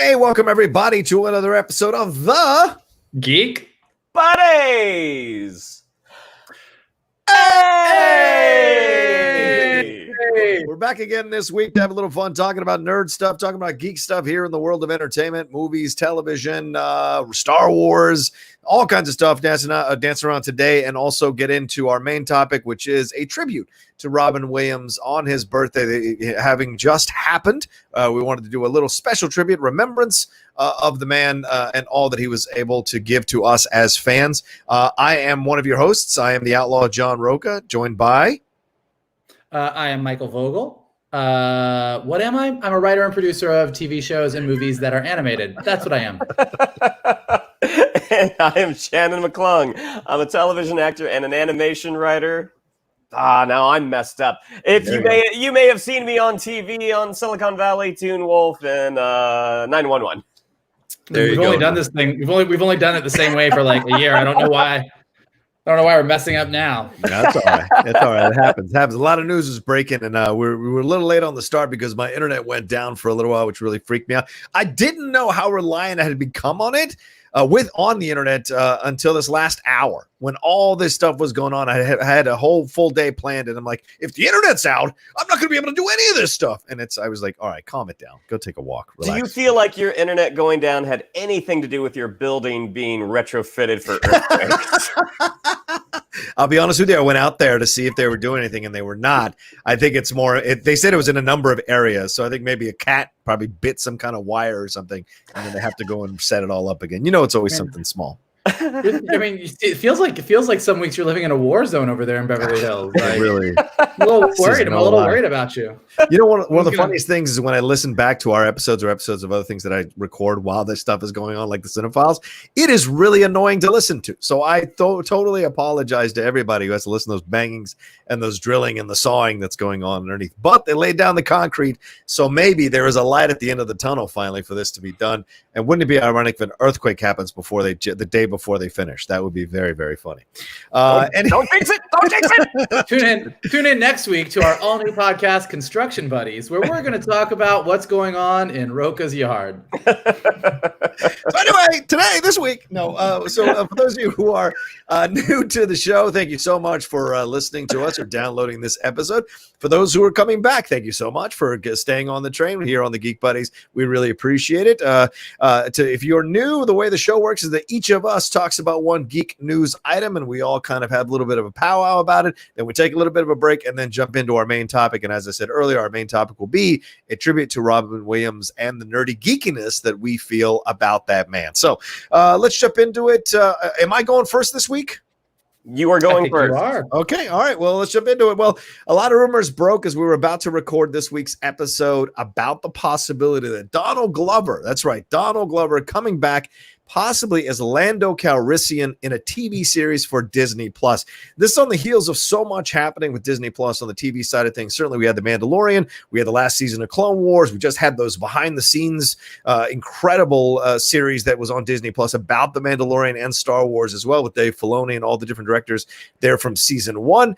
Hey, welcome everybody to another episode of the Geek Buddies. Hey! We're back again this week to have a little fun talking about nerd stuff, talking about geek stuff here in the world of entertainment, movies, television, Star Wars, all kinds of stuff dancing around today, and also get into our main topic, which is a tribute to Robin Williams on his birthday having just happened. We wanted to do a little special tribute, remembrance of the man and all that he was able to give to us as fans. I am one of your hosts. I am the outlaw John Rocha, joined by... I am Michael Vogel. What am I? I'm a writer and producer of TV shows and movies that are animated. That's what I am. And I am Shannon McClung. I'm a television actor and an animation writer. Now I'm messed up. If you may have seen me on TV on Silicon Valley, Toon Wolf, and 911. We've only done this thing. We've only done it the same way for like a year. I don't know why we're messing up now. That's all right. That's all right. It happens. A lot of news is breaking, and we were a little late on the start because my internet went down for a little while, which really freaked me out. I didn't know how reliant I had become on it on the internet until this last hour when all this stuff was going on. I had a whole full day planned, and I'm like, if the internet's out, I'm not going to be able to do any of this stuff. And I was like, all right, calm it down. Go take a walk. Relax. Do you feel like your internet going down had anything to do with your building being retrofitted for earthquakes? I'll be honest with you. I went out there to see if they were doing anything, and they were not. I think it's more. They said it was in a number of areas, so I think maybe a cat probably bit some kind of wire or something, and then they have to go and set it all up again. You know, it's always something small. I mean, it feels like some weeks you're living in a war zone over there in Beverly Hills. Like, Really, I'm a little worried. I'm a little worried about you. You know, one of the funniest things is when I listen back to our episodes or episodes of other things that I record while this stuff is going on, like the Cinephiles, it is really annoying to listen to. So I totally apologize to everybody who has to listen to those bangings and those drilling and the sawing that's going on underneath. But they laid down the concrete, so maybe there is a light at the end of the tunnel finally for this to be done. And wouldn't it be ironic if an earthquake happens the day before they finish? That would be very, very funny. Don't jinx it! Don't jinx it! Tune in next week to our all new podcast, Construction Buddies, where we're going to talk about what's going on in Rocha's yard. So anyway, this week, for those of you who are new to the show, thank you so much for listening to us or downloading this episode. For those who are coming back, thank you so much for staying on the train here on the Geek Buddies. We really appreciate it. If you're new, the way the show works is that each of us talks about one geek news item, and we all kind of have a little bit of a powwow about it. Then we take a little bit of a break and then jump into our main topic. And as I said earlier, our main topic will be a tribute to Robin Williams and the nerdy geekiness that we feel about that man. So let's jump into it. Am I going first this week? You are going first. You are. Okay. All right. Well, let's jump into it. Well, a lot of rumors broke as we were about to record this week's episode about the possibility that Donald Glover, that's right, Donald Glover coming back possibly as Lando Calrissian in a TV series for Disney Plus. This on the heels of so much happening with Disney Plus on the TV side of things. Certainly we had The Mandalorian, we had the last season of Clone Wars, we just had those behind the scenes incredible series that was on Disney Plus about The Mandalorian and Star Wars as well, with Dave Filoni and all the different directors there from season 1.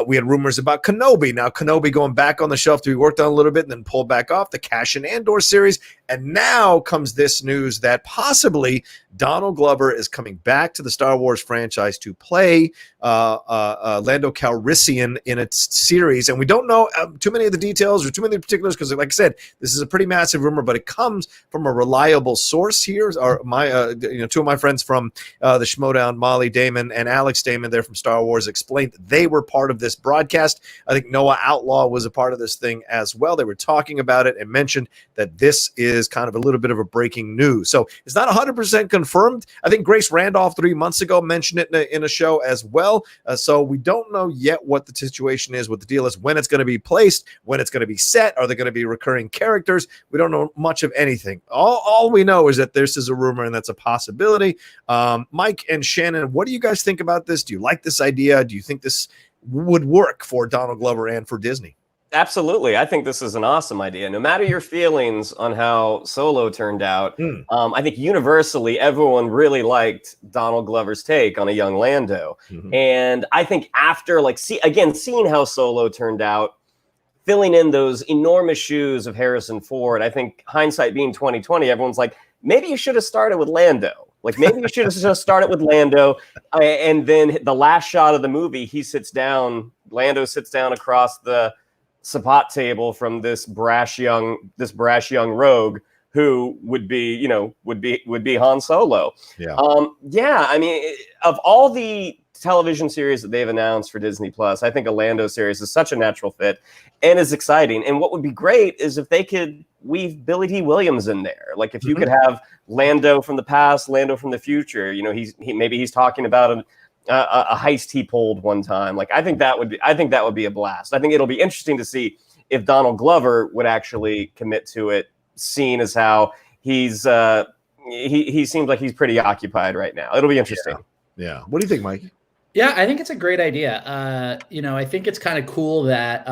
We had rumors about Kenobi. Now Kenobi going back on the shelf to be worked on a little bit and then pulled back off, the Cassian Andor series. And now comes this news that possibly Donald Glover is coming back to the Star Wars franchise to play Lando Calrissian in its series. And we don't know too many of the details or too many particulars because, like I said, this is a pretty massive rumor, but it comes from a reliable source here. Two of my friends from the Schmodown, Molly Damon and Alex Damon, there from Star Wars, explained that they were part of this broadcast. I think Noah Outlaw was a part of this thing as well. They were talking about it and mentioned that this is kind of a little bit of a breaking news. So it's not 100% confirmed. I think Grace Randolph 3 months ago mentioned it in a show as well. So we don't know yet what the situation is, what the deal is, when it's going to be placed, when it's going to be set. Are there going to be recurring characters? We don't know much of anything. All we know is that this is a rumor and that's a possibility. Mike and Shannon, what do you guys think about this? Do you like this idea? Do you think this would work for Donald Glover and for Disney? Absolutely. I think this is an awesome idea. No matter your feelings on how Solo turned out, I think universally everyone really liked Donald Glover's take on a young Lando. Mm-hmm. And I think after seeing how Solo turned out, filling in those enormous shoes of Harrison Ford. I think hindsight being 2020, everyone's like, maybe you should have started with Lando. Like maybe you should have just started with Lando. And then the last shot of the movie, Lando sits down across the Sapat table from this brash young rogue who would be Han Solo. Yeah. I mean, of all the television series that they've announced for Disney Plus, I think a Lando series is such a natural fit and is exciting. And what would be great is if they could weave Billy D. Williams in there. Like if you could have Lando from the past, Lando from the future. You know, he's talking about a heist he pulled one time. Like I think that would be a blast. I think it'll be interesting to see if Donald Glover would actually commit to it, seeing as how he seems like he's pretty occupied right now. It'll be interesting. Yeah. What do you think, Mike? Yeah, I think it's a great idea. I think it's kind of cool that,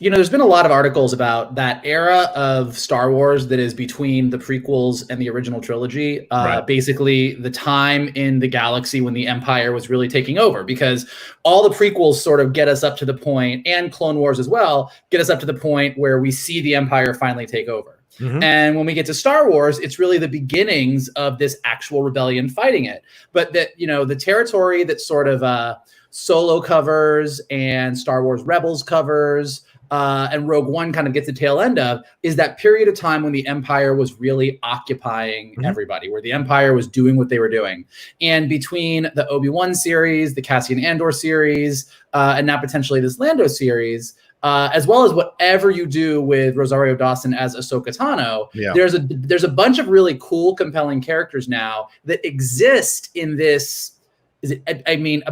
there's been a lot of articles about that era of Star Wars that is between the prequels and the original trilogy. Basically, the time in the galaxy when the Empire was really taking over, because all the prequels sort of get us up to the point, and Clone Wars as well, get us up to the point where we see the Empire finally take over. And when we get to Star Wars, it's really the beginnings of this actual rebellion fighting it. But that, the territory that sort of Solo covers and Star Wars Rebels covers and Rogue One kind of gets the tail end of is that period of time when the Empire was really occupying everybody, where the Empire was doing what they were doing. And between the Obi-Wan series, the Cassian Andor series, and now potentially this Lando series, as well as whatever you do with Rosario Dawson as Ahsoka Tano, there's a bunch of really cool, compelling characters now that exist in this.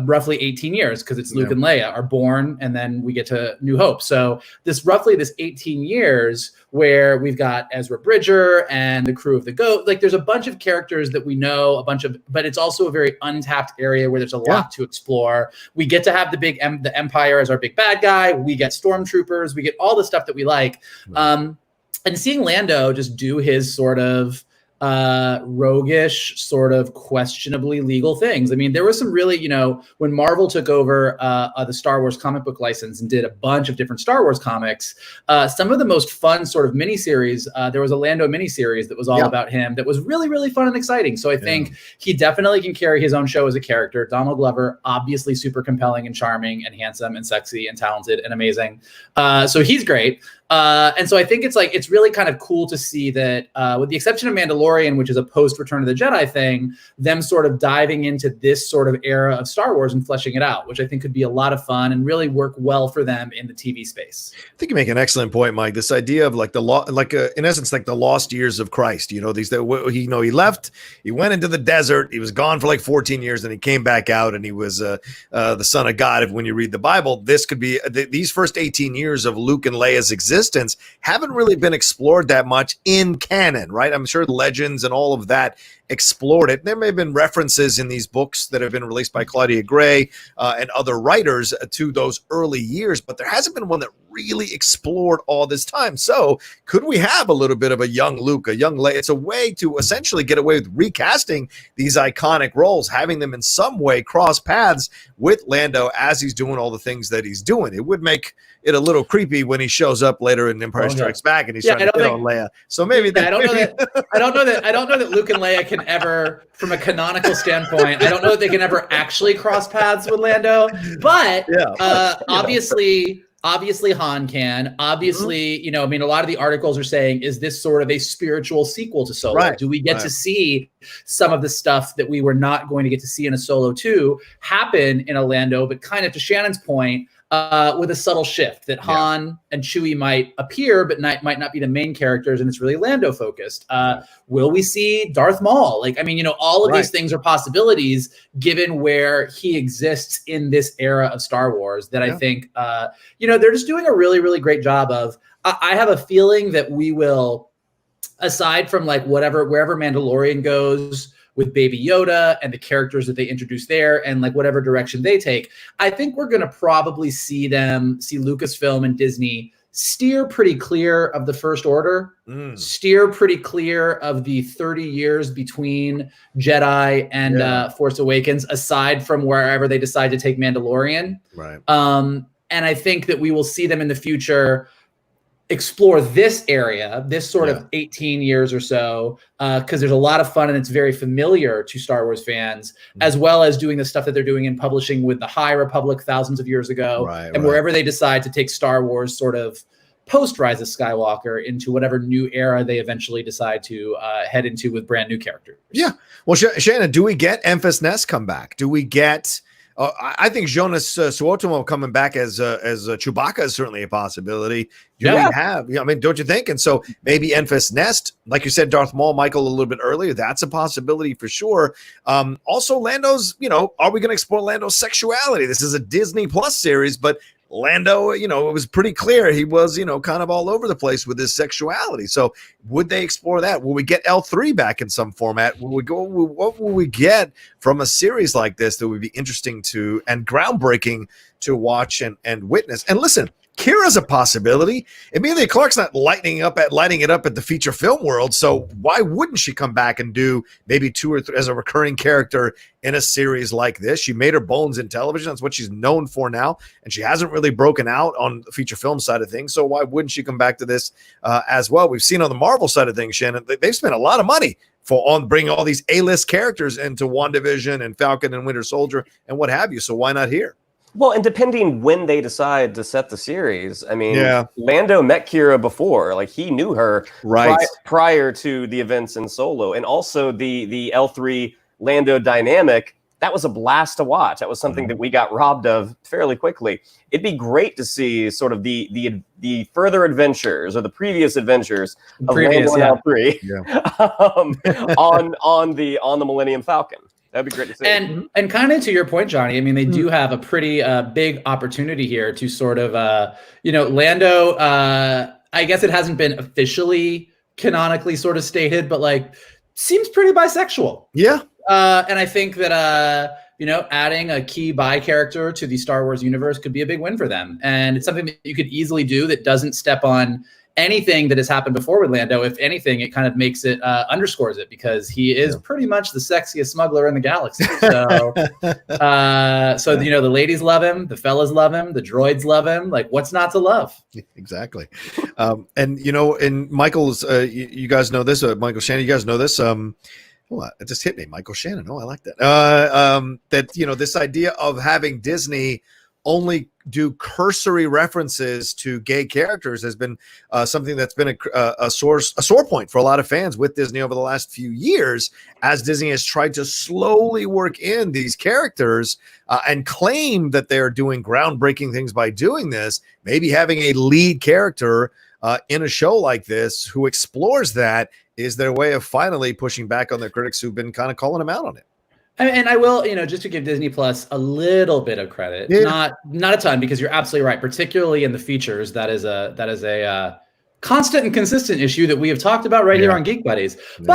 Roughly 18 years, because it's Luke and Leia are born, and then we get to New Hope. So this 18 years where we've got Ezra Bridger and the crew of the GOAT. Like there's a bunch of characters that we know, but it's also a very untapped area where there's a lot to explore. We get to have the Empire as our big bad guy. We get stormtroopers. We get all the stuff that we like. And seeing Lando just do his sort of roguish, sort of questionably legal things. I mean, there was some really, when Marvel took over the Star Wars comic book license and did a bunch of different Star Wars comics, some of the most fun sort of miniseries, there was a Lando miniseries that was all about him that was really, really fun and exciting. So I think he definitely can carry his own show as a character. Donald Glover, obviously super compelling and charming and handsome and sexy and talented and amazing. So he's great. And so I think it's really kind of cool to see that, with the exception of Mandalorian, which is a post-Return of the Jedi thing, them sort of diving into this sort of era of Star Wars and fleshing it out, which I think could be a lot of fun and really work well for them in the TV space. I think you make an excellent point, Mike. This idea of in essence, like the lost years of Christ. He left, he went into the desert, he was gone for like 14 years, and he came back out, and he was the son of God. When you read the Bible, this could be these first 18 years of Luke and Leia's existence haven't really been explored that much in canon, right? I'm sure the legends and all of that explored it. There may have been references in these books that have been released by Claudia Gray and other writers to those early years, but there hasn't been one that really explored all this time. So could we have a little bit of a young Luke, a young Leia? It's a way to essentially get away with recasting these iconic roles, having them in some way cross paths with Lando as he's doing all the things that he's doing. It would make it a little creepy when he shows up later in Empire Strikes Back and he's trying to hit on Leia. So maybe I don't know that Luke and Leia can ever, from a canonical standpoint, I don't know that they can ever actually cross paths with Lando. But obviously Han can. Obviously, a lot of the articles are saying, is this sort of a spiritual sequel to Solo? Right. Do we get to see some of the stuff that we were not going to get to see in a Solo 2 happen in a Lando, but kind of to Shannon's point, with a subtle shift that Han and Chewie might appear, but might not be the main characters, and it's really Lando focused. Will we see Darth Maul? All of these things are possibilities given where he exists in this era of Star Wars that I think, they're just doing a really, really great job of. I have a feeling that we will, aside from wherever Mandalorian goes with Baby Yoda and the characters that they introduce there and whatever direction they take, I think we're going to probably see Lucasfilm and Disney steer pretty clear of the First Order, steer pretty clear of the 30 years between Jedi and Force Awakens, aside from wherever they decide to take Mandalorian. Right. And I think that we will see them in the future explore this area, this sort of 18 years or so, because there's a lot of fun and it's very familiar to Star Wars fans, as well as doing the stuff that they're doing in publishing with the High Republic thousands of years ago, and wherever they decide to take Star Wars sort of post Rise of Skywalker into whatever new era they eventually decide to head into with brand new characters. Yeah. Well, Shannon, do we get Enfys Nest come back? Do we get... I think Jonas Suotamo coming back as Chewbacca is certainly a possibility. We have, I mean, don't you think? And so maybe Enfys Nest, like you said, Darth Maul, Michael, a little bit earlier, that's a possibility for sure. Also, Lando's, are we going to explore Lando's sexuality? This is a Disney Plus series, but Lando, it was pretty clear he was, kind of all over the place with his sexuality. So would they explore that? Will we get L3 back in some format? What will we get from a series like this that would be interesting to and groundbreaking to watch and witness? And listen, Kira's a possibility. Emilia Clarke's not lighting it up at the feature film world. So why wouldn't she come back and do maybe 2 or 3 as a recurring character in a series like this? She made her bones in television. That's what she's known for now. And she hasn't really broken out on the feature film side of things. So why wouldn't she come back to this as well? We've seen on the Marvel side of things, Shannon, they've spent a lot of money on bringing all these A-list characters into WandaVision and Falcon and Winter Soldier and what have you. So why not here? Well, and depending when they decide to set the series, I mean, Yeah. Lando met Kira before, like he knew her Right. prior to the events in Solo, and also the L3 Lando dynamic. That was a blast to watch. That was something that we got robbed of fairly quickly. It'd be great to see sort of the further adventures or the previous adventures of Lando and L3 on the Millennium Falcon. That'd be great to see. And kind of to your point, Johnny, I mean, they do have a pretty big opportunity here to sort of, Lando, I guess it hasn't been officially canonically sort of stated, but like seems pretty bisexual. Yeah. And I think that, adding a key bi character to the Star Wars universe could be a big win for them. And it's something that you could easily do that doesn't step on anything that has happened before with Lando. If anything, it kind of makes it underscores it, because he is pretty much the sexiest smuggler in the galaxy. So, the ladies love him, the fellas love him, the droids love him. Like, what's not to love? Exactly. And Michael's, you guys know this, Michael Shannon, you guys know this. It just hit me, Michael Shannon. Oh, I like that. This idea of having Disney only do cursory references to gay characters has been something that's been a sore point for a lot of fans with Disney over the last few years, as Disney has tried to slowly work in these characters and claim that they're doing groundbreaking things by doing this. Maybe having a lead character in a show like this who explores that is their way of finally pushing back on their critics who've been kind of calling them out on it. And I will, just to give Disney Plus a little bit of credit, not a ton, because you're absolutely right. Particularly in the features, that is a constant and consistent issue that we have talked about here on Geek Buddies. Yeah.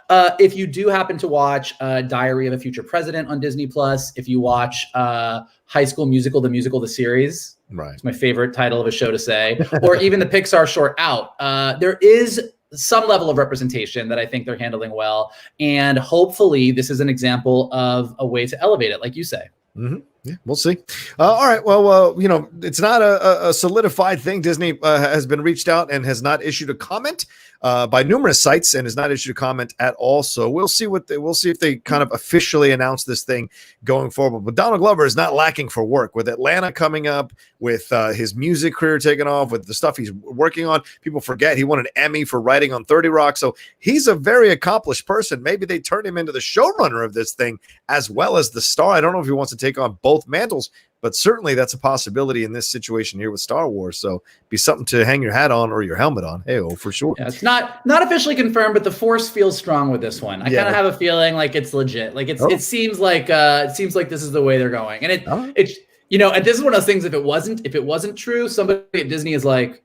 But if you do happen to watch Diary of a Future President on Disney Plus, if you watch High School Musical, the series, right, it's my favorite title of a show to say, or even the Pixar short Out, there is some level of representation that I think they're handling well. And hopefully this is an example of a way to elevate it, like you say. Mm-hmm. Yeah, we'll see. All right. Well, it's not a solidified thing. Disney has been reached out and has not issued a comment by numerous sites and has not issued a comment at all. So we'll see if they kind of officially announce this thing going forward. But Donald Glover is not lacking for work with Atlanta coming up, with his music career taking off, with the stuff he's working on. People forget he won an Emmy for writing on 30 Rock. So he's a very accomplished person. Maybe they turn him into the showrunner of this thing as well as the star. I don't know if he wants to take on both mantles, but certainly that's a possibility in this situation here with Star Wars. So be something to hang your hat on or your helmet on. Hey, for sure. Yeah, it's not officially confirmed, but the force feels strong with this one. I kind of have a feeling like it's legit. Like it seems like this is the way they're going. And and this is one of those things. If it wasn't true, somebody at Disney is like,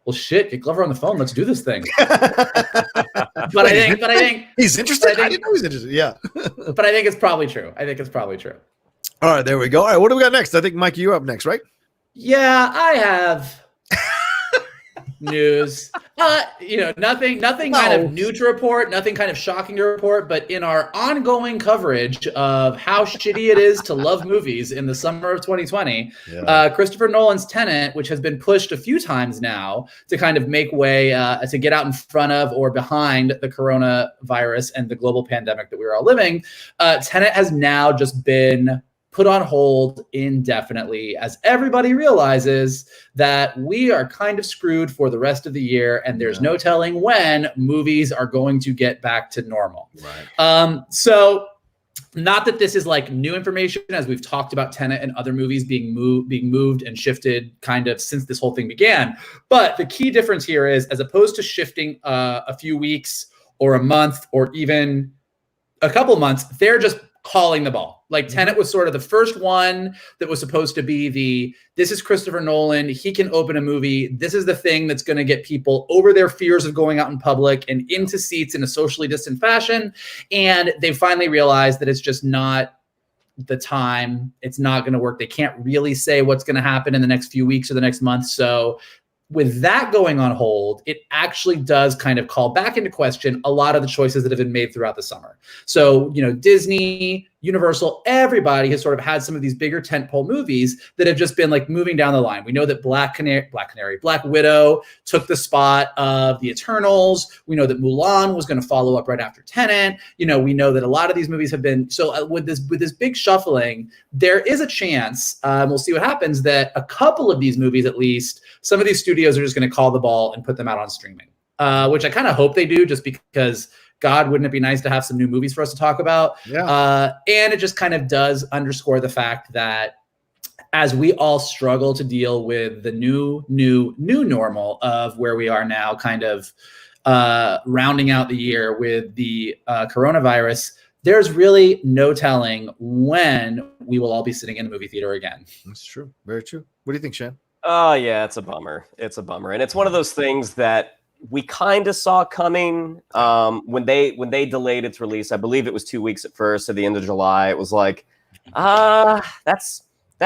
well, shit, get Glover on the phone. Let's do this thing. But I think he's interested. I didn't know he's interested. Yeah. But I think it's probably true. All right, there we go. All right, what do we got next? I think, Mike, you're up next, right? Yeah, I have news. Nothing kind of new to report, nothing kind of shocking to report, but in our ongoing coverage of how shitty it is to love movies in the summer of 2020, Christopher Nolan's Tenet, which has been pushed a few times now to kind of make way to get out in front of or behind the coronavirus and the global pandemic that we are all living, Tenet has now just been put on hold indefinitely as everybody realizes that we are kind of screwed for the rest of the year and there's no telling when movies are going to get back to normal. Right. So not that this is like new information, as we've talked about Tenet and other movies being moved and shifted kind of since this whole thing began. But the key difference here is, as opposed to shifting a few weeks or a month or even a couple months, they're just calling the ball. Like Tenet was sort of the first one that was supposed to be this is Christopher Nolan. He can open a movie. This is the thing that's going to get people over their fears of going out in public and into seats in a socially distant fashion. And they finally realized that it's just not the time. It's not going to work. They can't really say what's going to happen in the next few weeks or the next month. So with that going on hold, it actually does kind of call back into question a lot of the choices that have been made throughout the summer. So, Disney, Universal, everybody has sort of had some of these bigger tentpole movies that have just been like moving down the line. We know that Black Widow took the spot of the Eternals. We know that Mulan was going to follow up right after Tenet. We know that a lot of these movies have been, so with this big shuffling, there is a chance, we'll see what happens, that a couple of these movies, at least, some of these studios are just going to call the ball and put them out on streaming, which I kind of hope they do, just because, God, wouldn't it be nice to have some new movies for us to talk about? Yeah. And it just kind of does underscore the fact that as we all struggle to deal with the new normal of where we are now, kind of rounding out the year with the coronavirus, there's really no telling when we will all be sitting in a movie theater again. That's true. Very true. What do you think, Shan? Oh, yeah, it's a bummer. It's a bummer. And it's one of those things that we kind of saw coming when they delayed its release. I believe it was 2 weeks at first, at the end of July. It was like, that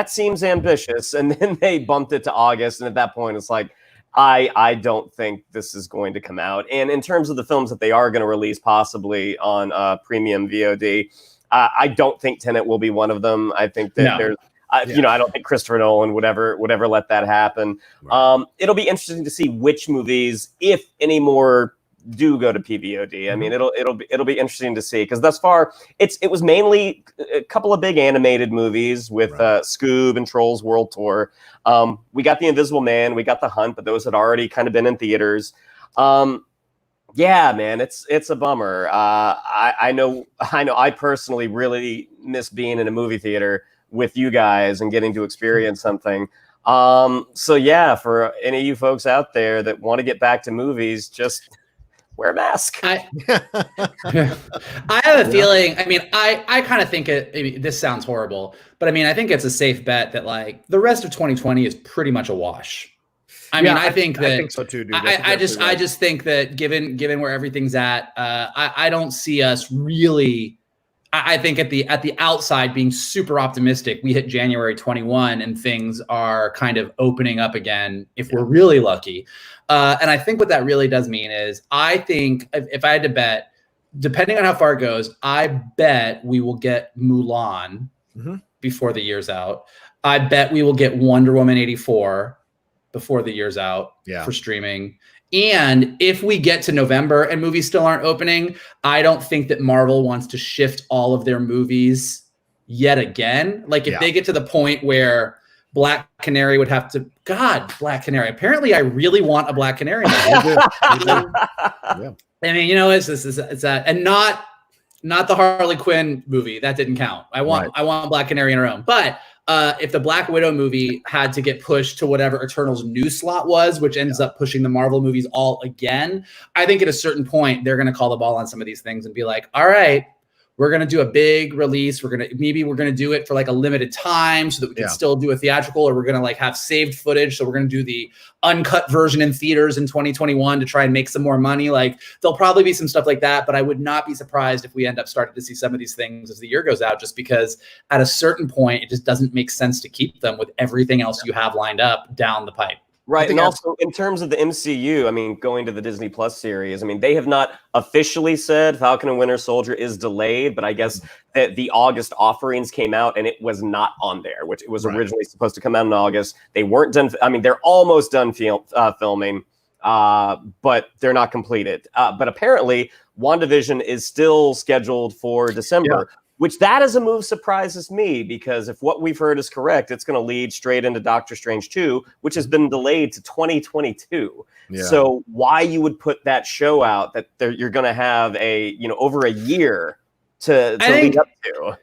seems ambitious. And then they bumped it to August. And at that point, it's like, I don't think this is going to come out. And in terms of the films that they are going to release, possibly on premium VOD, I don't think Tenet will be one of them. I think that there's, I don't think Christopher Nolan would ever let that happen. Right. It'll be interesting to see which movies, if any more, do go to PVOD. I mean, it'll be interesting to see, because thus far it was mainly a couple of big animated movies with Scoob and Trolls World Tour. We got The Invisible Man, we got The Hunt, but those had already kind of been in theaters. Yeah, man, it's a bummer. I know I personally really miss being in a movie theater with you guys and getting to experience something. So yeah, for any of you folks out there that want to get back to movies, just wear a mask. I have a feeling, I kind of think this sounds horrible, but I think it's a safe bet that like the rest of 2020 is pretty much a wash. I think so too, dude. I just think that given where everything's at, I don't see us really. I think at the outside being super optimistic, we hit January 21 and things are kind of opening up again if we're really lucky. And I think what that really does mean is, I think if I had to bet, depending on how far it goes, I bet we will get Mulan before the year's out. I bet we will get Wonder Woman 84 before the year's out for streaming. And if we get to November and movies still aren't opening, I don't think that Marvel wants to shift all of their movies yet again. Like if they get to the point where Black Canary would have to, Black Canary. Apparently I really want a Black Canary. It's and not the Harley Quinn movie. That didn't count. I want Black Canary in her own. But if the Black Widow movie had to get pushed to whatever Eternals' new slot was, which ends up pushing the Marvel movies all again, I think at a certain point they're going to call the ball on some of these things and be like, all right, we're going to do a big release. We're going to do it for like a limited time so that we can still do a theatrical, or we're going to like have saved footage. So we're going to do the uncut version in theaters in 2021 to try and make some more money. Like there'll probably be some stuff like that, but I would not be surprised if we end up starting to see some of these things as the year goes out, just because at a certain point, it just doesn't make sense to keep them with everything else you have lined up down the pipe. Right, and also in terms of the MCU, I mean, going to the Disney Plus series, I mean, they have not officially said Falcon and Winter Soldier is delayed, but I guess that the August offerings came out and it was not on there, which it was originally supposed to come out in August. They weren't done. I mean, they're almost done filming, but they're not completed. But apparently, WandaVision is still scheduled for December. Yeah. Which that as a move surprises me, because if what we've heard is correct, it's going to lead straight into Doctor Strange 2, which has been delayed to 2022. Yeah. So why you would put that show out that you're going to have over a year to lead up to?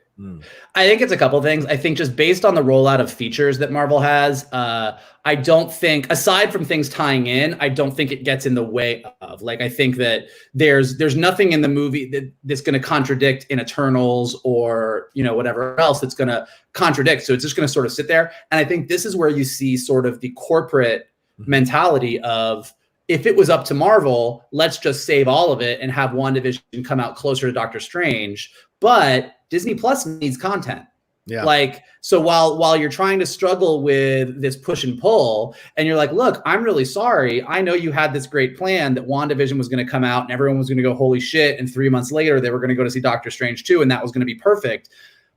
I think it's a couple things. I think just based on the rollout of features that Marvel has, I don't think, aside from things tying in, I don't think it gets in the way of. Like, I think that there's nothing in the movie that's going to contradict in Eternals or, whatever else that's going to contradict. So it's just going to sort of sit there. And I think this is where you see sort of the corporate mentality of, if it was up to Marvel, let's just save all of it and have WandaVision come out closer to Doctor Strange. But Disney Plus needs content. Yeah. Like, so while you're trying to struggle with this push and pull, and you're like, look, I'm really sorry. I know you had this great plan that WandaVision was going to come out and everyone was going to go, holy shit. And 3 months later, they were going to go to see Doctor Strange 2, and that was going to be perfect.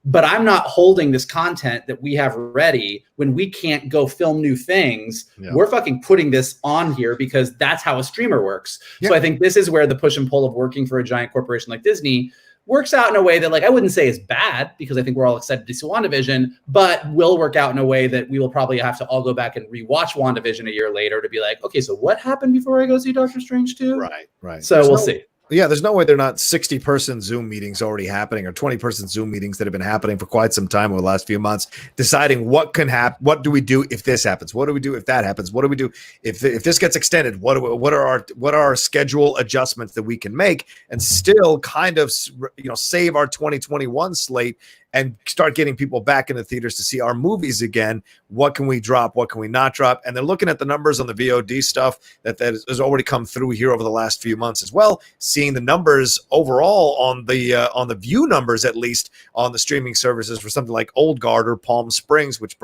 But I'm not holding this content that we have ready when we can't go film new things. Yeah. We're fucking putting this on here because that's how a streamer works. Yeah. So I think this is where the push and pull of working for a giant corporation like Disney works out in a way that, like, I wouldn't say is bad, because I think we're all excited to see WandaVision, but will work out in a way that we will probably have to all go back and rewatch WandaVision a year later to be like, okay, so what happened before I go see Doctor Strange 2? Right. So we'll see. Yeah, there's no way they're not 60-person Zoom meetings already happening, or 20-person Zoom meetings that have been happening for quite some time over the last few months, deciding what can happen. What do we do if this happens? What do we do if that happens? What do we do if this gets extended? What are our schedule adjustments that we can make and still kind of save our 2021 slate and start getting people back in the theaters to see our movies again? What can we drop? What can we not drop? And they're looking at the numbers on the VOD stuff that has already come through here over the last few months as well. Seeing the numbers overall on the view numbers, at least on the streaming services, for something like Old Guard or Palm Springs, which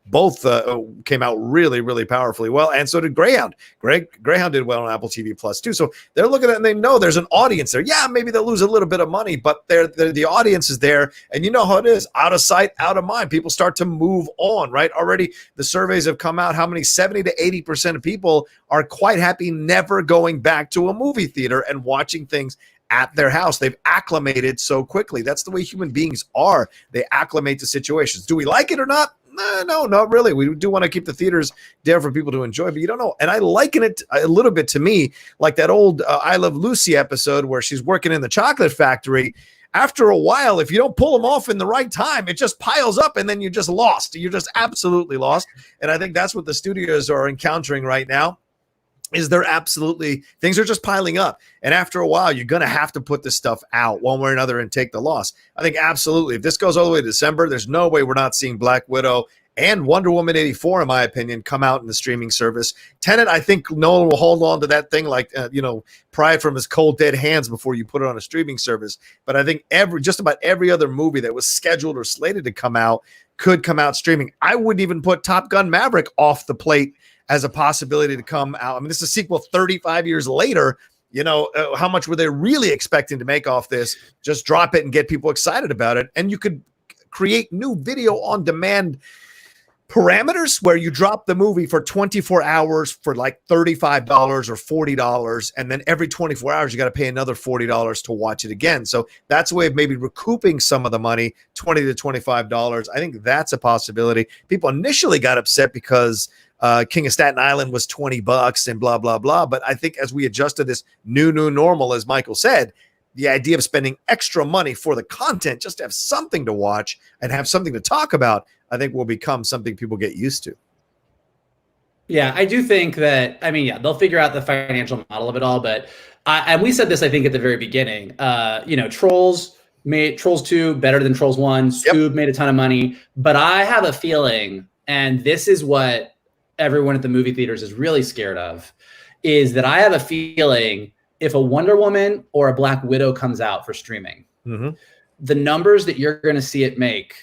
both came out really, really powerfully well, and so did Greyhound. Greyhound did well on Apple TV Plus too. So they're looking at it and they know there's an audience there. Yeah, maybe they'll lose a little bit of money, but the audience is there, and you know how it is. Out of sight, out of mind. People start to move on, right? Already the surveys have come out. How many 70 to 80% of people are quite happy never going back to a movie theater and watching things at their house. They've acclimated so quickly. That's the way human beings are. They acclimate to situations. Do we like it or not? No, not really. We do want to keep the theaters there for people to enjoy, but you don't know. And I liken it a little bit to me like that old I Love Lucy episode where she's working in the chocolate factory. After a while, if you don't pull them off in the right time, it just piles up and then you're just lost. You're just absolutely lost. And I think that's what the studios are encountering right now. Is there absolutely things are just piling up. And after a while, you're going to have to put this stuff out one way or another and take the loss. I think absolutely. If this goes all the way to December, there's no way we're not seeing Black Widow and Wonder Woman 84, in my opinion, come out in the streaming service. Tenet, I think Nolan will hold on to that thing like, pry it from his cold, dead hands before you put it on a streaming service. But I think just about every other movie that was scheduled or slated to come out could come out streaming. I wouldn't even put Top Gun Maverick off the plate as a possibility to come out. I mean, this is a sequel 35 years later. How much were they really expecting to make off this? Just drop it and get people excited about it. And you could create new video on demand parameters where you drop the movie for 24 hours for like $35 or $40. And then every 24 hours, you got to pay another $40 to watch it again. So that's a way of maybe recouping some of the money, $20 to $25. I think that's a possibility. People initially got upset because King of Staten Island was $20 and blah, blah, blah. But I think as we adjust to this new normal, as Michael said, the idea of spending extra money for the content, just to have something to watch and have something to talk about, I think will become something people get used to. Yeah, I do think that, they'll figure out the financial model of it all. But and we said this, I think, at the very beginning. Trolls 2 better than Trolls 1. Scoob made a ton of money. But I have a feeling, and this is what everyone at the movie theaters is really scared of, is that I have a feeling if a Wonder Woman or a Black Widow comes out for streaming, the numbers that you're going to see it make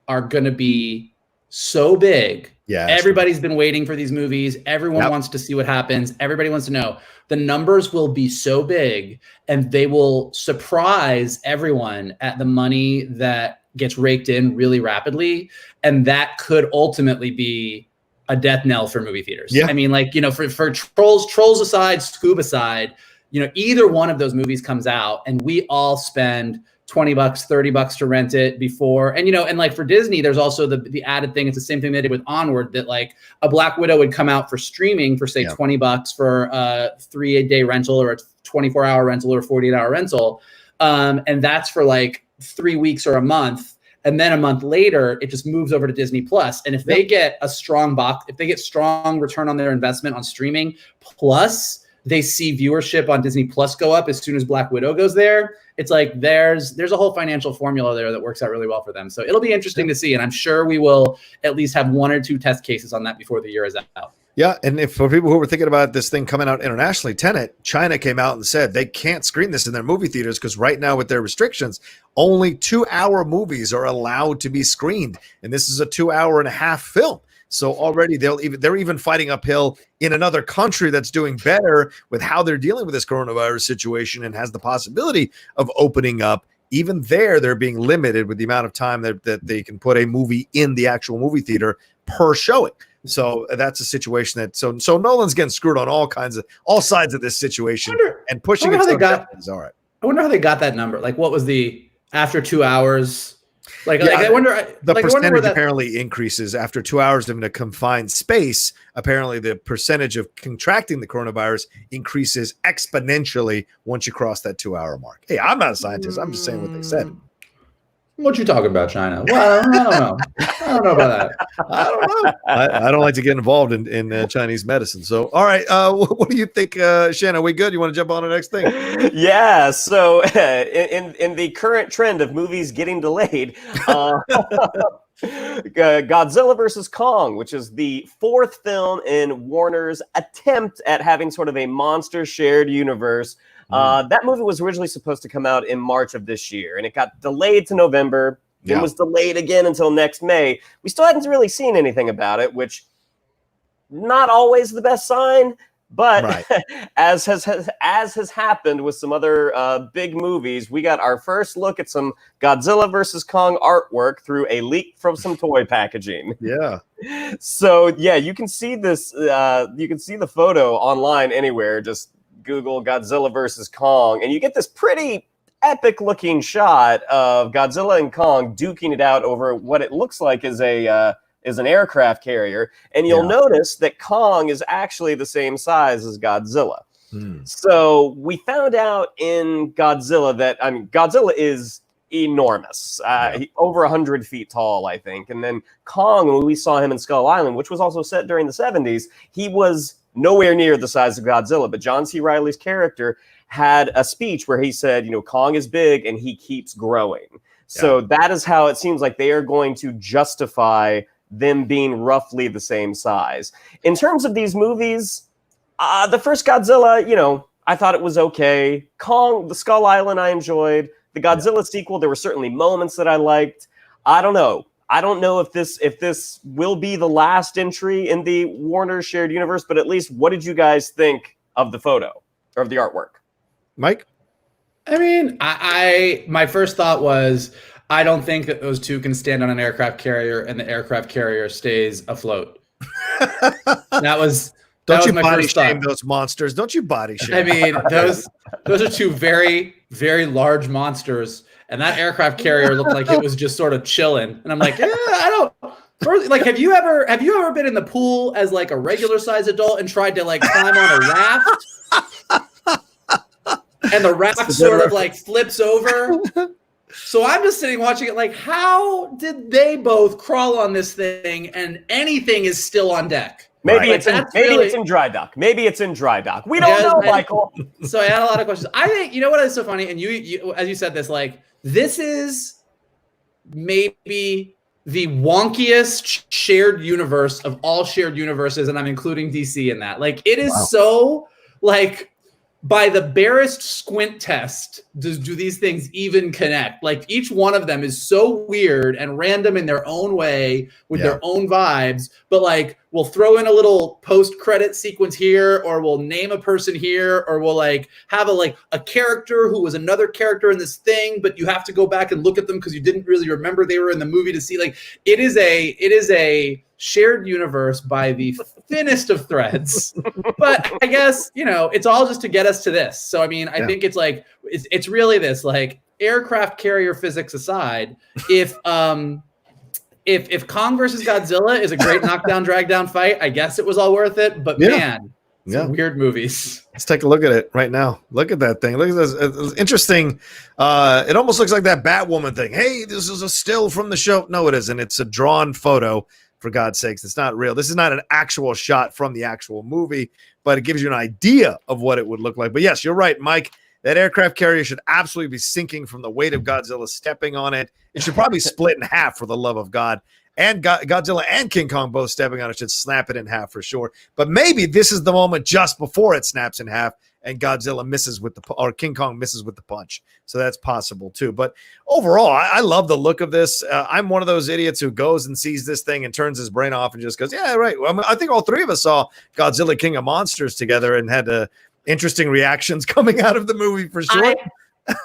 are going to be so big Yeah. Everybody's been waiting for these movies. Everyone wants to see what happens. Everybody wants to know. The numbers will be so big and they will surprise everyone at the money that gets raked in really rapidly. And that could ultimately be a death knell for movie theaters. Yeah. I mean, like, you know, for trolls aside, Scoob aside, you know, either one of those movies comes out and we all spend $20, $30 to rent it before. And, you know, and like for Disney, there's also the added thing. It's the same thing they did with Onward, that like a Black Widow would come out for streaming for say $20 for a 3-day rental or a 24-hour rental or a 48-hour rental. And that's for like 3 weeks or a month. And then a month later, it just moves over to Disney Plus. And if they get a strong if they get strong return on their investment on streaming, plus they see viewership on Disney Plus go up as soon as Black Widow goes there, it's like there's a whole financial formula there that works out really well for them. So it'll be interesting to see. And I'm sure we will at least have 1 or 2 test cases on that before the year is out. Yeah, and if for people who were thinking about this thing coming out internationally, Tenet, China came out and said they can't screen this in their movie theaters because right now with their restrictions, only 2-hour movies are allowed to be screened, and this is a 2.5-hour film. So already they're even fighting uphill in another country that's doing better with how they're dealing with this coronavirus situation and has the possibility of opening up. Even there, they're being limited with the amount of time that they can put a movie in the actual movie theater per showing. So that's a situation that so Nolan's getting screwed on all sides of this situation and pushing it. Is all right. I wonder how they got that number. Like, what was the after 2 hours? Like I wonder. The percentage apparently increases after 2 hours in a confined space. Apparently, the percentage of contracting the coronavirus increases exponentially once you cross that 2-hour mark. Hey, I'm not a scientist. I'm just saying what they said. What you talking about, China? Well, I don't know. I don't know about that. I don't know. I don't like to get involved in Chinese medicine. So, all right. What do you think, Shannon? Are we good? You want to jump on the next thing? Yeah. So, in the current trend of movies getting delayed, Godzilla versus Kong, which is the 4th film in Warner's attempt at having sort of a monster shared universe. That movie was originally supposed to come out in March of this year, and it got delayed to November. It was delayed again until next May. We still hadn't really seen anything about it, which not always the best sign. But as has happened with some other big movies, we got our first look at some Godzilla versus Kong artwork through a leak from some toy packaging. Yeah. So yeah, you can see this. You can see the photo online anywhere. Just Google Godzilla versus Kong, and you get this pretty epic looking shot of Godzilla and Kong duking it out over what it looks like is an aircraft carrier. And you'll notice that Kong is actually the same size as Godzilla. So we found out in Godzilla that, I mean, Godzilla is enormous, over 100 feet tall, I think. And then Kong, when we saw him in Skull Island, which was also set during the 70s, he was nowhere near the size of Godzilla. But John C. Reilly's character had a speech where he said, you know, Kong is big and he keeps growing. So that is how it seems like they are going to justify them being roughly the same size. In terms of these movies, the first Godzilla, you know, I thought it was okay. Kong, the Skull Island, I enjoyed. The Godzilla sequel, there were certainly moments that I liked. I don't know. I don't know if this will be the last entry in the Warner shared universe, but at least what did you guys think of the photo or of the artwork? Mike? I mean, my first thought was, I don't think that those two can stand on an aircraft carrier and the aircraft carrier stays afloat. Don't you body shame those monsters? Don't you body shame? I mean, those are two very, very large monsters, and that aircraft carrier looked like it was just sort of chilling. And I'm like, I don't. Like, have you ever been in the pool as like a regular size adult and tried to like climb on a raft, and the raft sort of like flips over? So I'm just sitting watching it like, how did they both crawl on this thing and anything is still on deck? Maybe it's in dry dock. Maybe it's in dry dock. We don't know, Michael. So I had a lot of questions. I think, you know what is so funny? And you as you said this, like, this is maybe the wonkiest shared universe of all shared universes, and I'm including DC in that. Like, it is so like by the barest squint test, do these things even connect? Like each one of them is so weird and random in their own way with their own vibes, but like we'll throw in a little post-credit sequence here, or we'll name a person here, or we'll like have a character who was another character in this thing, but you have to go back and look at them because you didn't really remember they were in the movie to see. Like it is a shared universe by the thinnest of threads, but I guess it's all just to get us to this. So I mean, I think it's like it's really this, like, aircraft carrier physics aside, if Kong versus Godzilla is a great knockdown drag down fight, I guess it was all worth it. But man, some weird movies. Let's take a look at it right now. Look at that thing. Look at this. It's interesting. It almost looks like that Batwoman thing. Hey, this is a still from the show. No, it isn't. It's a drawn photo. For God's sakes, it's not real. This is not an actual shot from the actual movie, but it gives you an idea of what it would look like. But yes, you're right, Mike. That aircraft carrier should absolutely be sinking from the weight of Godzilla stepping on it. It should probably split in half, for the love of God. And Godzilla and King Kong both stepping on it should snap it in half for sure. But maybe this is the moment just before it snaps in half and Godzilla misses with or King Kong misses with the punch. So that's possible too. But overall, I love the look of this. I'm one of those idiots who goes and sees this thing and turns his brain off and just goes, yeah, right. Well, I think all three of us saw Godzilla King of Monsters together and had interesting reactions coming out of the movie for sure.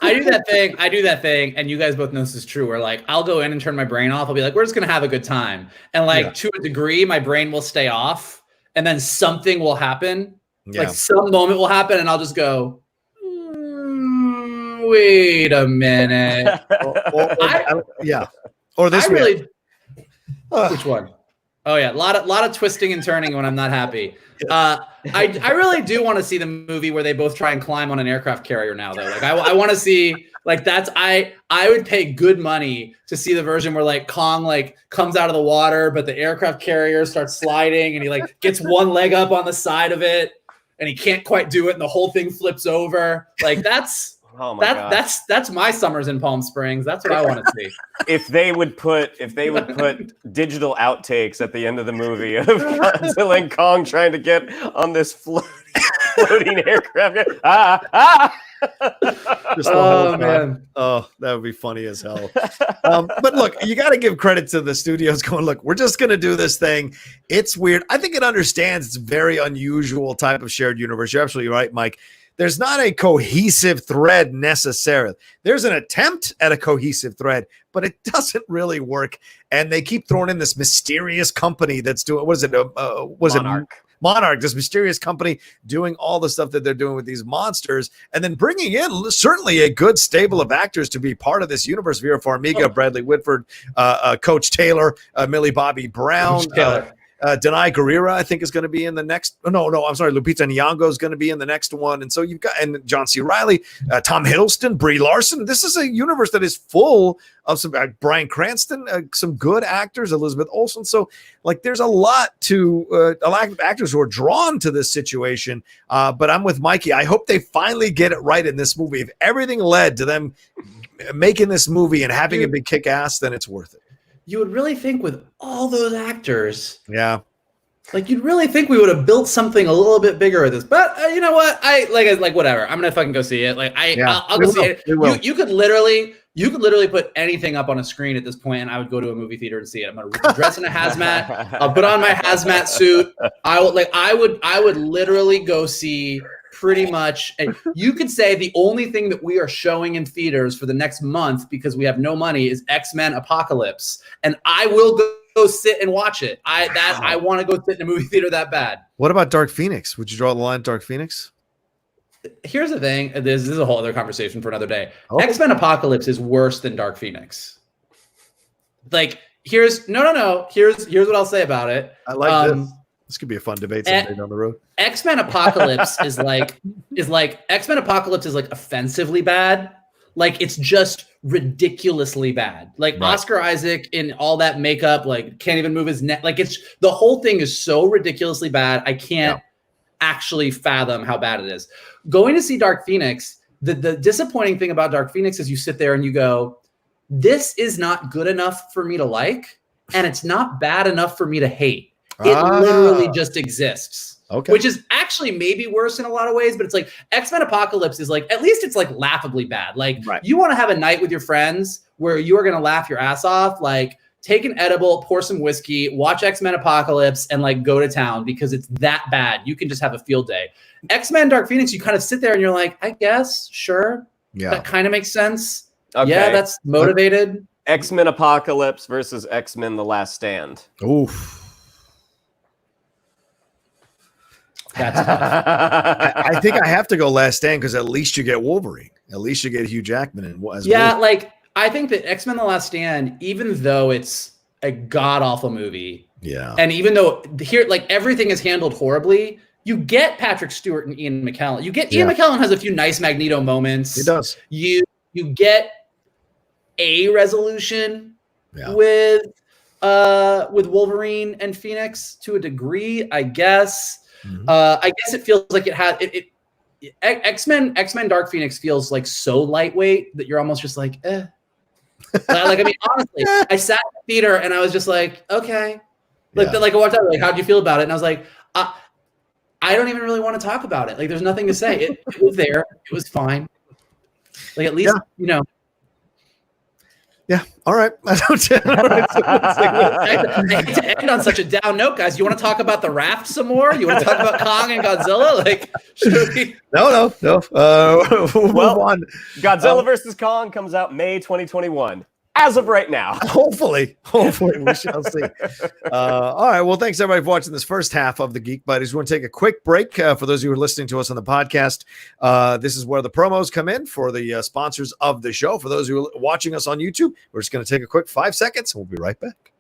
I do that thing, and you guys both know this is true, where like I'll go in and turn my brain off. I'll be like, we're just gonna have a good time. And like to a degree, my brain will stay off, and then something will happen. Yeah. Like some moment will happen, and I'll just go, wait a minute. Or this really which one? Oh yeah, a lot of twisting and turning when I'm not happy. I really do want to see the movie where they both try and climb on an aircraft carrier now, though. Like I want to see, like, I would pay good money to see the version where like Kong like comes out of the water, but the aircraft carrier starts sliding and he like gets one leg up on the side of it and he can't quite do it and the whole thing flips over. Like that's that's my summers in Palm Springs. That's what I want to see. If they would put digital outtakes at the end of the movie of Godzilla and Kong trying to get on this floating aircraft. Man. Oh, that would be funny as hell. But look, you got to give credit to the studios going, look, we're just going to do this thing. It's weird. I think it understands it's a very unusual type of shared universe. You're absolutely right, Mike. There's not a cohesive thread necessarily. There's an attempt at a cohesive thread, but it doesn't really work. And they keep throwing in this mysterious company that's doing, what is it? Monarch, this mysterious company doing all the stuff that they're doing with these monsters, and then bringing in certainly a good stable of actors to be part of this universe. Vera Farmiga, Bradley Whitford, Coach Taylor, Millie Bobby Brown, Denai Guerrera, I think, is going to be in the next. No, I'm sorry. Lupita Nyong'o is going to be in the next one. And so you've got, and John C. Reilly, Tom Hiddleston, Brie Larson. This is a universe that is full of some Bryan Cranston, some good actors, Elizabeth Olsen. So like there's a lot of actors who are drawn to this situation. But I'm with Mikey. I hope they finally get it right in this movie. If everything led to them making this movie and having it be kick ass, then it's worth it. You would really think with all those actors, like you'd really think we would have built something a little bit bigger with this. But you know what? I like whatever. I'm gonna fucking go see it. Like I'll go see it. You could literally put anything up on a screen at this point, and I would go to a movie theater and see it. I'm gonna dress in a hazmat. I'll put on my hazmat suit. I would literally go see pretty much. And you could say the only thing that we are showing in theaters for the next month because we have no money is X-Men Apocalypse, and I will go sit and watch it. I want to go sit in a movie theater that bad. What about Dark Phoenix? Would you draw the line at Dark Phoenix? Here's the thing. This is a whole other conversation for another day. X-Men Apocalypse is worse than Dark Phoenix. Like here's what I'll say about it. I like this. This could be a fun debate someday down the road. X-Men Apocalypse is like X-Men Apocalypse is like offensively bad. Like it's just ridiculously bad. Like right. Oscar Isaac in all that makeup, like can't even move his neck. Like it's the whole thing is so ridiculously bad. I can't actually fathom how bad it is. Going to see Dark Phoenix, the disappointing thing about Dark Phoenix is you sit there and you go, this is not good enough for me to like, and it's not bad enough for me to hate. It literally just exists. Okay. Which is actually maybe worse in a lot of ways, but it's like X-Men Apocalypse is like, at least it's like laughably bad. Like you want to have a night with your friends where you are going to laugh your ass off. Like take an edible, pour some whiskey, watch X-Men Apocalypse and like go to town because it's that bad. You can just have a field day. X-Men Dark Phoenix, you kind of sit there and you're like, I guess, sure. Yeah. That kind of makes sense. Okay. Yeah, that's motivated. X-Men Apocalypse versus X-Men The Last Stand. Oof. That's I think I have to go Last Stand because at least you get Wolverine. At least you get Hugh Jackman. Like I think that X-Men The Last Stand, even though it's a god-awful movie, and even though here, like everything is handled horribly, you get Patrick Stewart and Ian McKellen. You get Ian McKellen has a few nice Magneto moments. He does. You get a resolution with Wolverine and Phoenix to a degree, I guess. I guess it feels like it had X-Men Dark Phoenix feels like so lightweight that you're almost just like, eh. Like I mean, honestly, I sat in the theater and I was just like, okay. Like I walked out, like, how'd you feel about it? And I was like, I don't even really want to talk about it. Like there's nothing to say. It was there. It was fine. Like at least, you know. Yeah. All right. I hate to end on such a down note, guys. You want to talk about the raft some more? You want to talk about Kong and Godzilla? Like, should we? No. We'll move on. Godzilla versus Kong comes out May 2021. As of right now. Hopefully we shall see. All right. Well, thanks everybody for watching this first half of the Geek Buddies. We're going to take a quick break. For those of you who are listening to us on the podcast, this is where the promos come in for the sponsors of the show. For those who are watching us on YouTube, we're just going to take a quick 5 seconds and we'll be right back.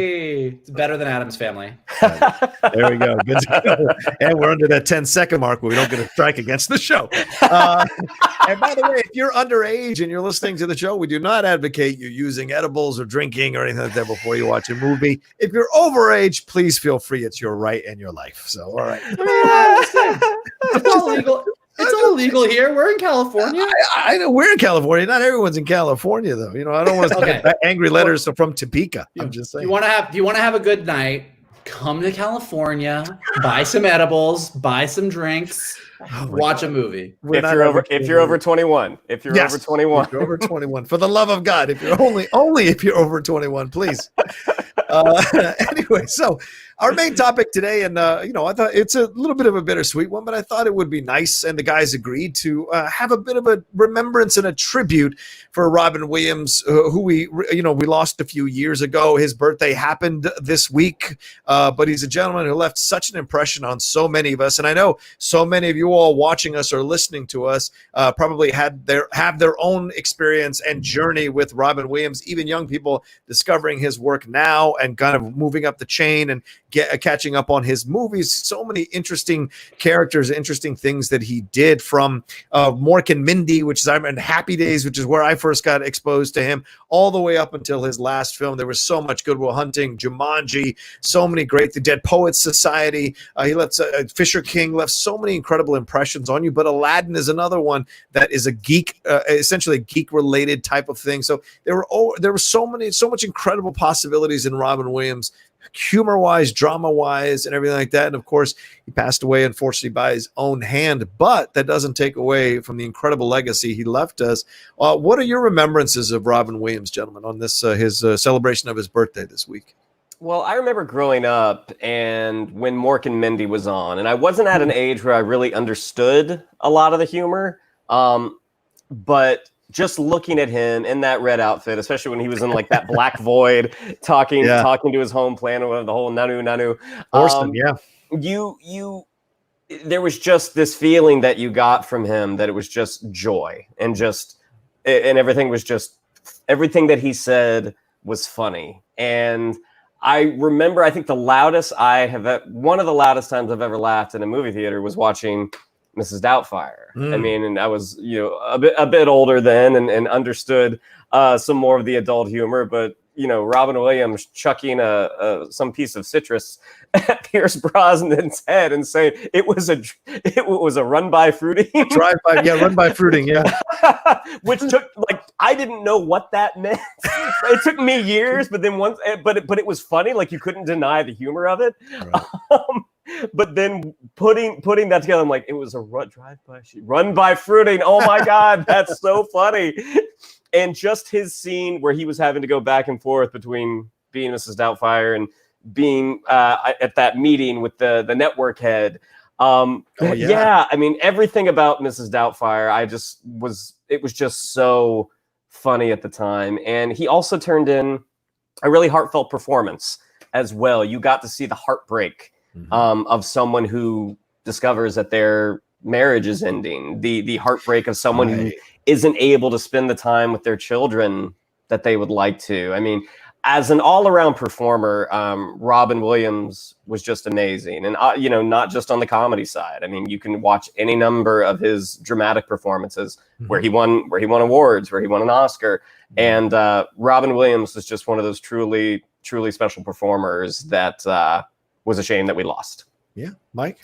Hey, it's better than Addams Family. There we go. Good to go. And we're under that 10-second mark where we don't get a strike against the show. And by the way, if you're underage and you're listening to the show, we do not advocate you using edibles or drinking or anything like that before you watch a movie. If you're overage, please feel free. It's your right and your life. So, all right. It's all legal. It's all legal here. We're in California. I know we're in California. Not everyone's in California, though. You know, I don't want to get angry letters from Topeka. I'm just saying. You want to have a good night? Come to California, buy some edibles, buy some drinks, watch a movie. If you're over 21. If you're over 21. If you're over 21. For the love of God, if you're only if you're over 21, please. Anyway, so our main topic today, and I thought it's a little bit of a bittersweet one, but I thought it would be nice, and the guys agreed to have a bit of a remembrance and a tribute for Robin Williams, who we lost a few years ago. His birthday happened this week, but he's a gentleman who left such an impression on so many of us, and I know so many of you all watching us or listening to us probably have their own experience and journey with Robin Williams. Even young people discovering his work now and kind of moving up the chain and catching up on his movies. So many interesting characters, interesting things that he did, from Mork and Mindy, which is in Happy Days, which is where I first got exposed to him, all the way up until his last film. There was so much Good Will Hunting, Jumanji, so many great, The Dead Poets Society. He left Fisher King left so many incredible impressions on you. But Aladdin is another one that is a geek, essentially a geek-related type of thing. So there were so much incredible possibilities in Robin Williams, humor-wise, drama-wise, and everything like that. And of course, he passed away, unfortunately, by his own hand. But that doesn't take away from the incredible legacy he left us. What are your remembrances of Robin Williams, gentlemen, on this his celebration of his birthday this week? Well, I remember growing up and when Mork and Mindy was on, and I wasn't at an age where I really understood a lot of the humor, but just looking at him in that red outfit, especially when he was in like that black void, talking to his home planet with the whole nanu. There was just this feeling that you got from him that it was just joy and everything that he said was funny. And I remember, I think one of the loudest times I've ever laughed in a movie theater was watching Mrs. Doubtfire. I mean, and I was, a bit older then and understood some more of the adult humor, but Robin Williams chucking some piece of citrus at Pierce Brosnan's head and saying it was a run by fruiting. Run by fruiting. Yeah. which took like I didn't know what that meant. It took me years, but then once, but it was funny. Like you couldn't deny the humor of it. Right. But then putting that together, I'm like, it was a run by fruiting. Oh my god, that's so funny. And just his scene where he was having to go back and forth between being Mrs. Doubtfire and being at that meeting with the network head. Yeah, I mean, everything about Mrs. Doubtfire, it was just so funny at the time. And he also turned in a really heartfelt performance as well. You got to see the heartbreak of someone who discovers that their marriage is ending, the heartbreak of someone who isn't able to spend the time with their children that they would like to. I mean, as an all-around performer, Robin Williams was just amazing. And, not just on the comedy side. I mean, you can watch any number of his dramatic performances where he won awards, where he won an Oscar. And Robin Williams was just one of those truly, truly special performers that was a shame that we lost. Yeah. Mike?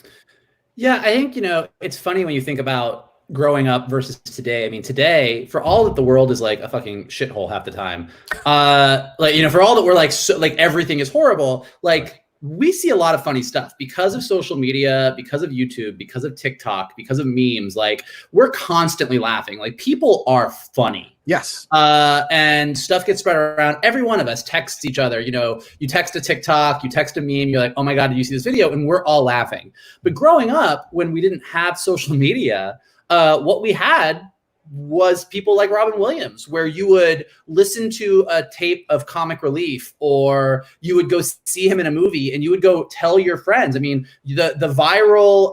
Yeah, I think, it's funny when you think about growing up versus today. I mean, today, for all that the world is like a fucking shithole half the time, for all that we're like, everything is horrible, like we see a lot of funny stuff because of social media, because of YouTube, because of TikTok, because of memes. Like we're constantly laughing. Like people are funny. Yes. And stuff gets spread around. Every one of us texts each other. You text a TikTok, you text a meme, you're like, oh my God, did you see this video? And we're all laughing. But growing up, when we didn't have social media, what we had was people like Robin Williams, where you would listen to a tape of Comic Relief, or you would go see him in a movie and you would go tell your friends. I mean, the viral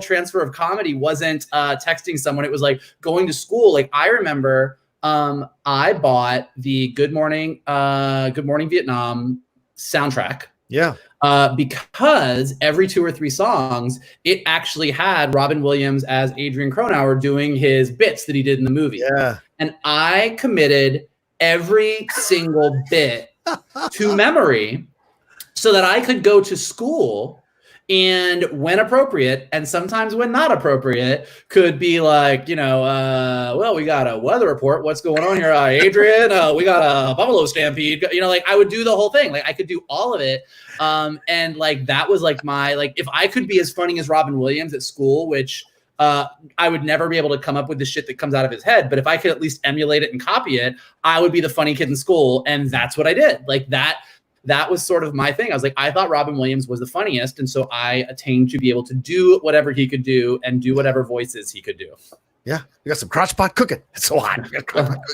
transfer of comedy wasn't texting someone. It was like going to school. Like I remember I bought the Good Morning Vietnam soundtrack. Yeah. Because every 2 or 3 songs, it actually had Robin Williams as Adrian Cronauer doing his bits that he did in the movie. Yeah. And I committed every single bit to memory so that I could go to school and when appropriate, and sometimes when not appropriate, could be like, well, we got a weather report. What's going on here, Adrian? We got a buffalo stampede. I would do the whole thing. Like I could do all of it. And like that was like my, like if I could be as funny as Robin Williams at school, which I would never be able to come up with the shit that comes out of his head, but if I could at least emulate it and copy it, I would be the funny kid in school. And that's what I did. Like that was sort of my thing. I was like, I thought Robin Williams was the funniest. And so I attained to be able to do whatever he could do and do whatever voices he could do. Yeah. You got some crotch pot cooking. It's so hot.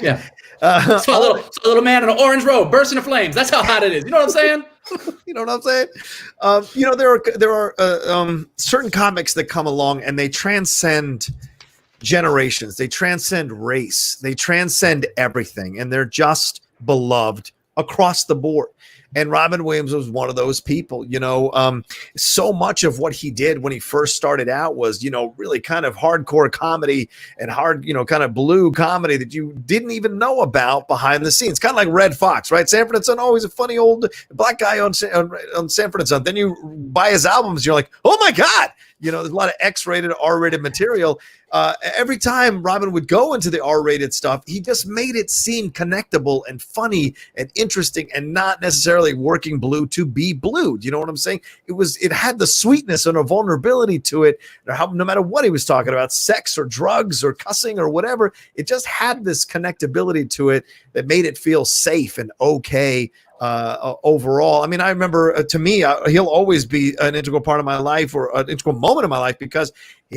Yeah. So a little man in an orange robe bursting into flames. That's how hot it is. You know what I'm saying? You know what I'm saying? There are certain comics that come along and they transcend generations. They transcend race. They transcend everything. And they're just beloved across the board. And Robin Williams was one of those people. So much of what he did when he first started out was, really kind of hardcore comedy and hard, kind of blue comedy that you didn't even know about behind the scenes. Kind of like Red Fox, right? Sanford and Son, always a funny old black guy on Sanford and Son. Then you buy his albums, you're like, oh my God. There's a lot of X-rated, R-rated material. Every time Robin would go into the R-rated stuff, he just made it seem connectable and funny and interesting and not necessarily working blue to be blue. Do you know what I'm saying? It had the sweetness and a vulnerability to it, no matter what he was talking about, sex or drugs or cussing or whatever. It just had this connectability to it that made it feel safe and okay. Overall, I mean, I remember to me, he'll always be an integral part of my life or an integral moment of my life because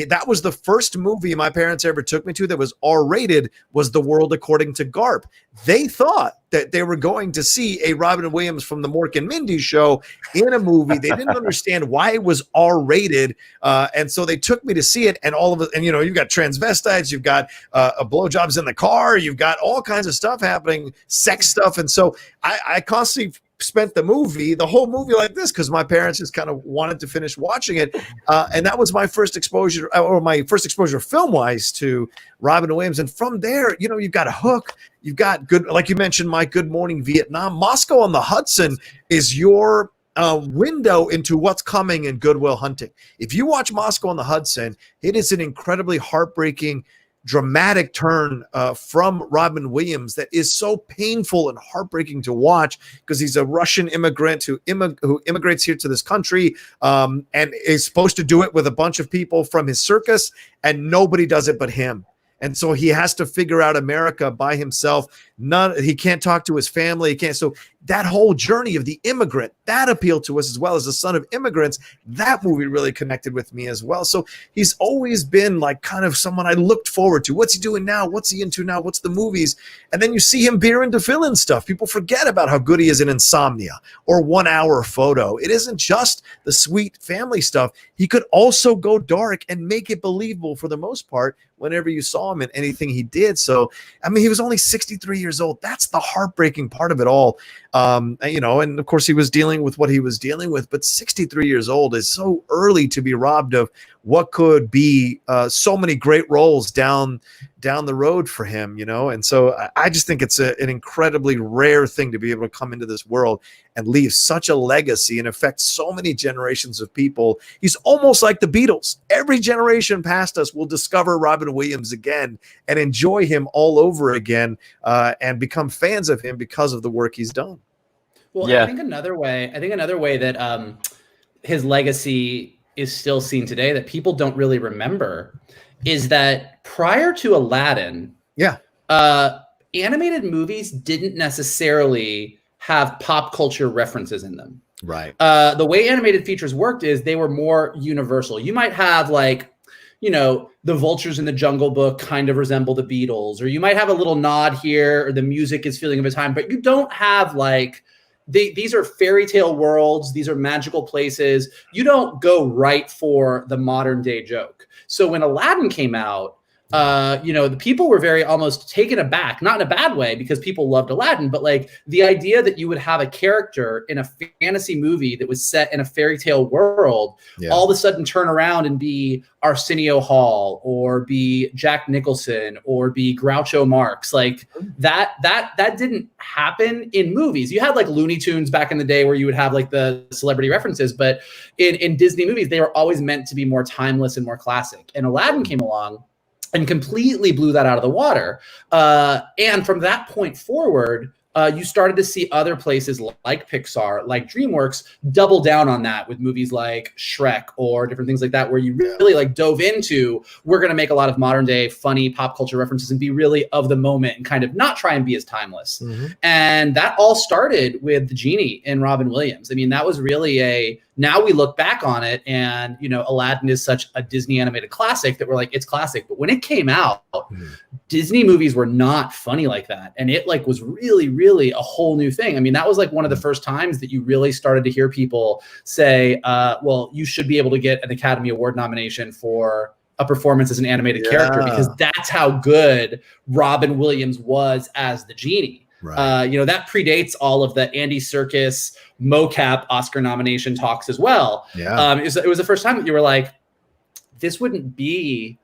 that was the first movie my parents ever took me to that was R-rated, was The World According to Garp. They thought that they were going to see a Robin Williams from the Mork and Mindy show in a movie. They didn't understand why it was R-rated. And so they took me to see it, and all of it. And, you've got transvestites, you've got blowjobs in the car, you've got all kinds of stuff happening, sex stuff. And so I constantly spent the whole movie like this because my parents just kind of wanted to finish watching it. And that was my first exposure film-wise to Robin Williams. And from there, you've got Hook, you've got good, like you mentioned, my Good Morning Vietnam. Moscow on the Hudson is your window into what's coming in Good Will Hunting. If you watch Moscow on the Hudson, it is an incredibly heartbreaking dramatic turn from Robin Williams that is so painful and heartbreaking to watch, because he's a Russian immigrant who immigrates here to this country and is supposed to do it with a bunch of people from his circus, and nobody does it but him. And so he has to figure out America by himself. He can't talk to his family. He can't. So that whole journey of the immigrant, that appealed to us, as well as the son of immigrants. That movie really connected with me as well. So he's always been like kind of someone I looked forward to. What's he doing now? What's he into now? What's the movies? And then you see him veer into fill-in stuff. People forget about how good he is in Insomnia or 1 Hour Photo. It isn't just the sweet family stuff. He could also go dark and make it believable for the most part whenever you saw him in anything he did. So, I mean, he was only 63 years old. That's the heartbreaking part of it all. And of course he was dealing with what he was dealing with, but 63 years old is so early to be robbed of what could be so many great roles down the road for him, And so I just think it's an incredibly rare thing to be able to come into this world and leave such a legacy and affect so many generations of people. He's almost like the Beatles. Every generation past us will discover Robin Williams again and enjoy him all over again and become fans of him because of the work he's done. Well, yeah. I think another way that his legacy is still seen today that people don't really remember is that prior to Aladdin, animated movies didn't necessarily have pop culture references in them. Right. The way animated features worked is they were more universal. You might have the vultures in the Jungle Book kind of resemble the Beatles, or you might have a little nod here, or the music is feeling of a time, but you don't have these are fairy tale worlds. These are magical places. You don't go right for the modern day joke. So when Aladdin came out, the people were very almost taken aback, not in a bad way because people loved Aladdin, but the idea that you would have a character in a fantasy movie that was set in a fairy tale world, all of a sudden turn around and be Arsenio Hall or be Jack Nicholson or be Groucho Marx. That didn't happen in movies. You had Looney Tunes back in the day where you would have the celebrity references, but in Disney movies, they were always meant to be more timeless and more classic. And Aladdin came along and completely blew that out of the water. And from that point forward, you started to see other places like Pixar, like DreamWorks, double down on that with movies like Shrek or different things like that, where you really dove into, we're going to make a lot of modern day funny pop culture references and be really of the moment and kind of not try and be as timeless. Mm-hmm. And that all started with the Genie in Robin Williams. I mean, that was really now we look back on it and, Aladdin is such a Disney animated classic that we're it's classic. But when it came out, Disney movies were not funny like that. And it was really, really a whole new thing. I mean, that was one of the first times that you really started to hear people say, well, you should be able to get an Academy Award nomination for a performance as an animated character, because that's how good Robin Williams was as the Genie. Right. That predates all of the Andy Serkis mocap Oscar nomination talks as well. Yeah. It was the first time that you were this wouldn't be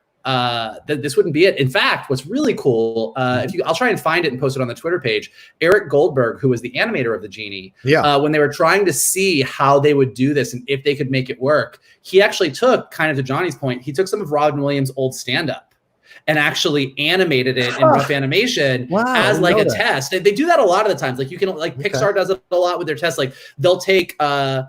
this wouldn't be it. In fact, what's really cool, I'll try and find it and post it on the Twitter page. Eric Goldberg, who was the animator of the Genie, when they were trying to see how they would do this and if they could make it work, he actually took, kind of to Johnny's point, he took some of Robin Williams' old stand-up and actually animated it in rough animation as a test. They do that a lot of the times. Pixar does it a lot with their tests. They'll take a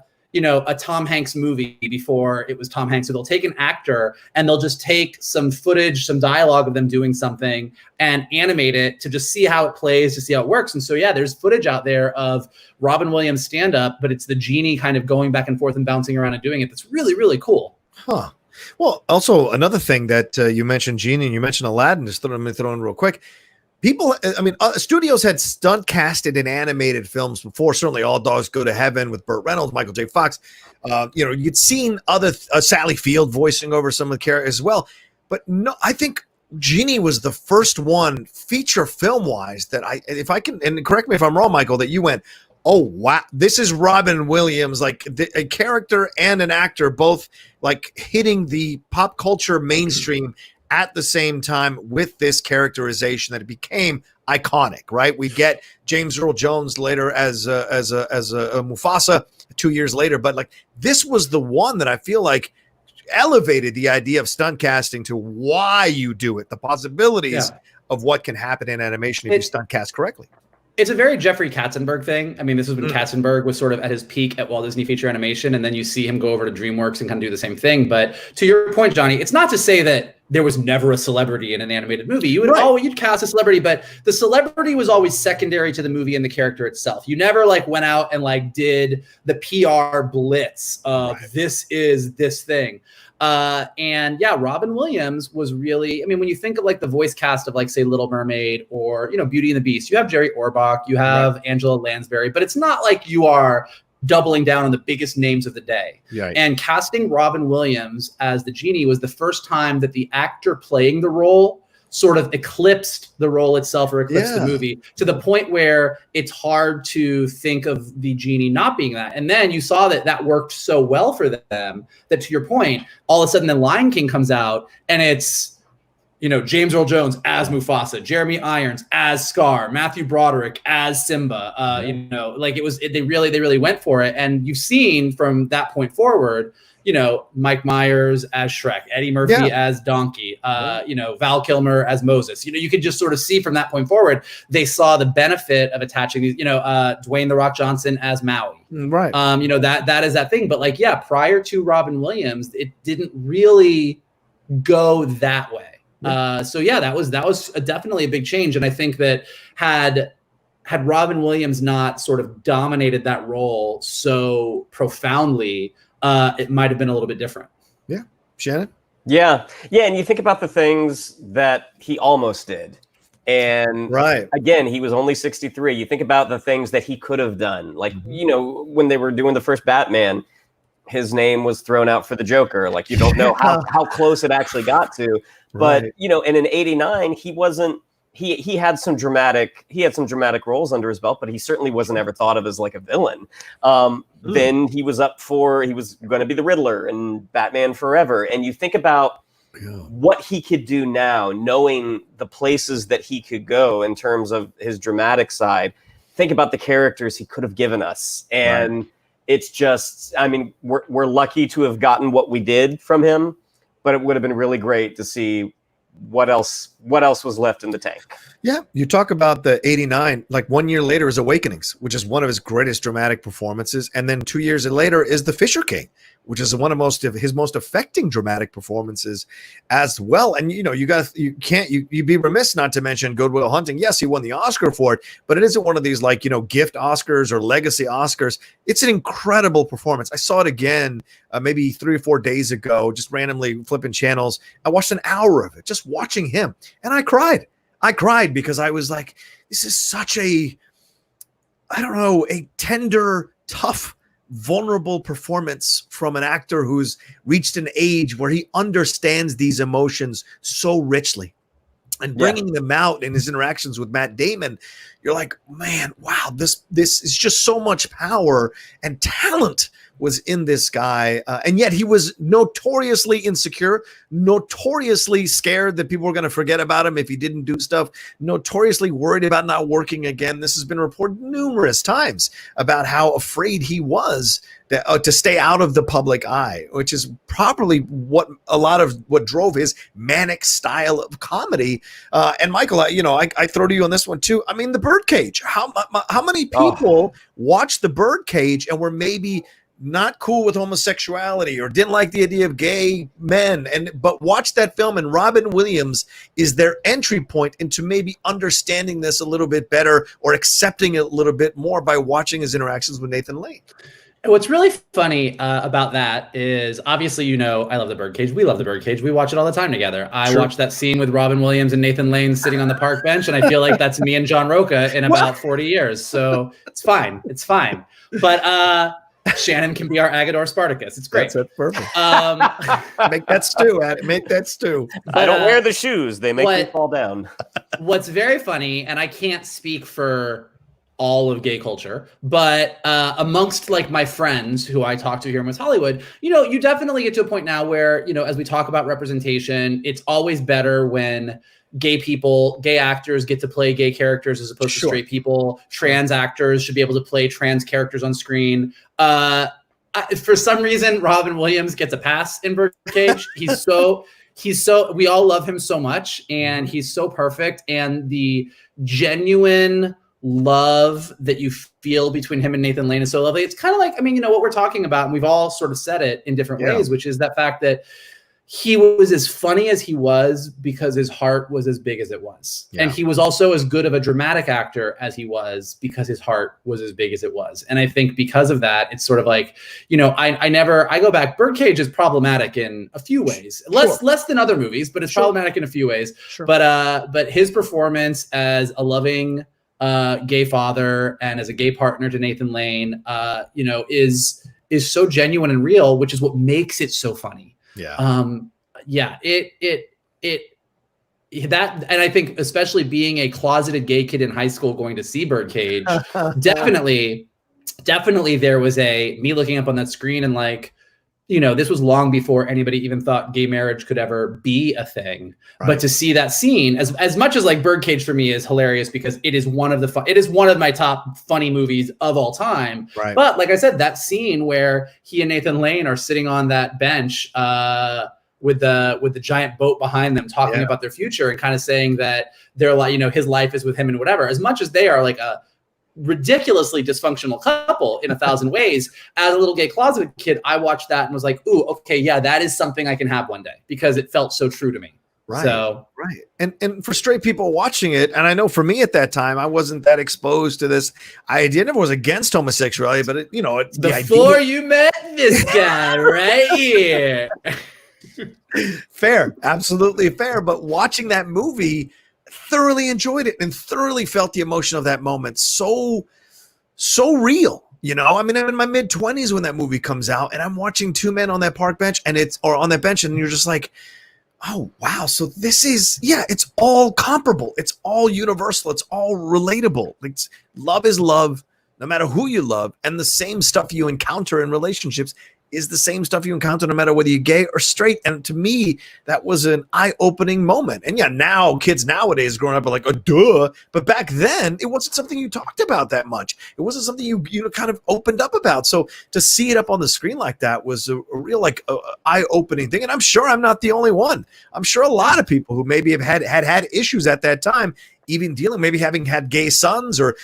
Tom Hanks movie before it was Tom Hanks. So they'll take an actor and they'll just take some footage, some dialogue of them doing something and animate it to just see how it plays, to see how it works. And so, there's footage out there of Robin Williams stand up, but it's the Genie kind of going back and forth and bouncing around and doing it. That's really, really cool. Huh. Well, also another thing that you mentioned, Genie, and you mentioned Aladdin, just throw in real quick. People, studios had stunt casted in animated films before. Certainly, All Dogs Go to Heaven with Burt Reynolds, Michael J. Fox. You'd seen other Sally Field voicing over some of the characters as well. But no, I think Genie was the first one feature film wise that if I can, and correct me if I'm wrong, Michael, that you went, oh wow, this is Robin Williams, a character and an actor, both hitting the pop culture mainstream at the same time with this characterization that it became iconic. Right? We get James Earl Jones later as a Mufasa 2 years later, but this was the one that I feel elevated the idea of stunt casting to why you do it, the possibilities of what can happen in animation if you stunt cast correctly. It's a very Jeffrey Katzenberg thing. I mean, this was when Katzenberg was sort of at his peak at Walt Disney Feature Animation, and then you see him go over to DreamWorks and kind of do the same thing. But to your point, Johnny, it's not to say that there was never a celebrity in an animated movie. You would you'd cast a celebrity, but the celebrity was always secondary to the movie and the character itself. You never like went out and like did the PR blitz of this is this thing. And yeah, Robin Williams was really, I mean, when you think of like the voice cast of like, say, Little Mermaid or, you know, Beauty and the Beast, you have Jerry Orbach, you have Angela Lansbury, but it's not like you are doubling down on the biggest names of the day. And casting Robin Williams as the genie was the first time that the actor playing the role sort of eclipsed the role itself or eclipsed the movie to the point where it's hard to think of the genie not being that. And then you saw that that worked so well for them that, to your point, all of a sudden the Lion King comes out and it's, you know, James Earl Jones as Mufasa, Jeremy Irons as Scar, Matthew Broderick as Simba. You know, like they really went for it. And you've seen from that point forward, you know, Mike Myers as Shrek, Eddie Murphy as Donkey, you know, Val Kilmer as Moses. You know, you could just sort of see from that point forward, they saw the benefit of attaching these, you know, Dwayne "The Rock" Johnson as Maui. You know, that is that thing. But like, yeah, prior to Robin Williams, it didn't really go that way. So yeah, that was definitely a big change. And I think that had Robin Williams not sort of dominated that role so profoundly, it might have been a little bit different. Yeah. Shannon? Yeah. And you think about the things that he almost did. And again, he was only 63. You think about the things that he could have done. Like, you know, when they were doing the first Batman, his name was thrown out for the Joker. Like, you don't know how close it actually got to. But, you know, and in 89, he wasn't, he had some dramatic roles under his belt, but he certainly wasn't ever thought of as like a villain. Then he was going to be the Riddler and Batman Forever. And you think about what he could do now, knowing the places that he could go in terms of his dramatic side. Think about the characters he could have given us. And it's just, I mean, we're lucky to have gotten what we did from him, but it would have been really great to see what else was left in the tank. Yeah, you talk about the 89, like 1 year later is Awakenings, which is one of his greatest dramatic performances, and then 2 years later is The Fisher King, which is one of his most affecting dramatic performances as well. And you know, you'd be remiss not to mention Good Will Hunting. Yes, he won the Oscar for it, but it isn't one of these like, you know, gift Oscars or legacy Oscars. It's an incredible performance. I saw it again maybe 3 or 4 days ago, just randomly flipping channels. I watched an hour of it, just watching him, and I cried. I cried because I was like, this is such a tender, tough, vulnerable performance from an actor who's reached an age where he understands these emotions so richly. And bringing them out in his interactions with Matt Damon, you're like, man, wow, this is just so much power and talent was in this guy. And yet he was notoriously insecure, notoriously scared that people were going to forget about him if he didn't do stuff, notoriously worried about not working again. This has been reported numerous times about how afraid he was to stay out of the public eye, which is probably a lot of what drove his manic style of comedy. And Michael, I throw to you on this one too. I mean, the Birdcage. How many people watched the Birdcage and were maybe not cool with homosexuality or didn't like the idea of gay men, but watched that film, and Robin Williams is their entry point into maybe understanding this a little bit better or accepting it a little bit more by watching his interactions with Nathan Lane. What's really funny about that is, obviously, you know, I love the Birdcage. We love the Birdcage. We watch it all the time together. I watched that scene with Robin Williams and Nathan Lane sitting on the park bench, and I feel like that's me and John Rocha in about 40 years. So it's fine. It's fine. But Shannon can be our Agador Spartacus. It's great. That's perfect. Make that stew. Make that stew. I don't wear the shoes. They make me fall down. What's very funny, and I can't speak for all of gay culture, but amongst like my friends who I talk to here in West Hollywood, you know, you definitely get to a point now where, you know, as we talk about representation, it's always better when gay actors get to play gay characters as opposed to straight people. Trans actors should be able to play trans characters on screen. For some reason, Robin Williams gets a pass in Birdcage. He's so we all love him so much, and he's so perfect. And the genuine love that you feel between him and Nathan Lane is so lovely. It's kind of like, I mean, what we're talking about, and we've all sort of said it in different ways, which is that fact that he was as funny as he was because his heart was as big as it was. Yeah. And he was also as good of a dramatic actor as he was because his heart was as big as it was. And I think because of that, it's sort of like, I go back, Birdcage is problematic in a few ways, less than other movies, but it's problematic in a few ways. Sure. But his performance as a loving gay father and as a gay partner to Nathan Lane, is so genuine and real, which is what makes it so funny. Yeah. And I think especially being a closeted gay kid in high school going to see Birdcage, definitely there was me looking up on that screen and like, this was long before anybody even thought gay marriage could ever be a thing. Right. But to see that scene, as much as like Birdcage for me is hilarious because it is one of my top funny movies of all time. Right. But like I said, that scene where he and Nathan Lane are sitting on that bench with the giant boat behind them, talking about their future and kind of saying that they're like, his life is with him and whatever. As much as they are like a ridiculously dysfunctional couple in 1,000 ways, as a little gay closeted kid, I watched that and was like, ooh, okay, yeah, that is something I can have one day because it felt so true to me. Right. So, right. And for straight people watching it, and I know for me at that time, I wasn't that exposed to this idea. I never was against homosexuality, but before you met this guy right here. Fair. Absolutely fair. But watching that movie, thoroughly enjoyed it and thoroughly felt the emotion of that moment. So real, I mean, I'm in my mid-20s when that movie comes out and I'm watching two men on that park bench and on that bench and you're just like, oh, wow. So this is, it's all comparable. It's all universal. It's all relatable. Love is love, no matter who you love. And the same stuff you encounter in relationships is the same stuff you encounter no matter whether you're gay or straight. And to me, that was an eye-opening moment. And now kids nowadays growing up are like, oh, duh. But back then, it wasn't something you talked about that much. It wasn't something you kind of opened up about. So to see it up on the screen like that was a real eye-opening thing. And I'm sure I'm not the only one. I'm sure a lot of people who maybe have had issues at that time, even having had gay sons or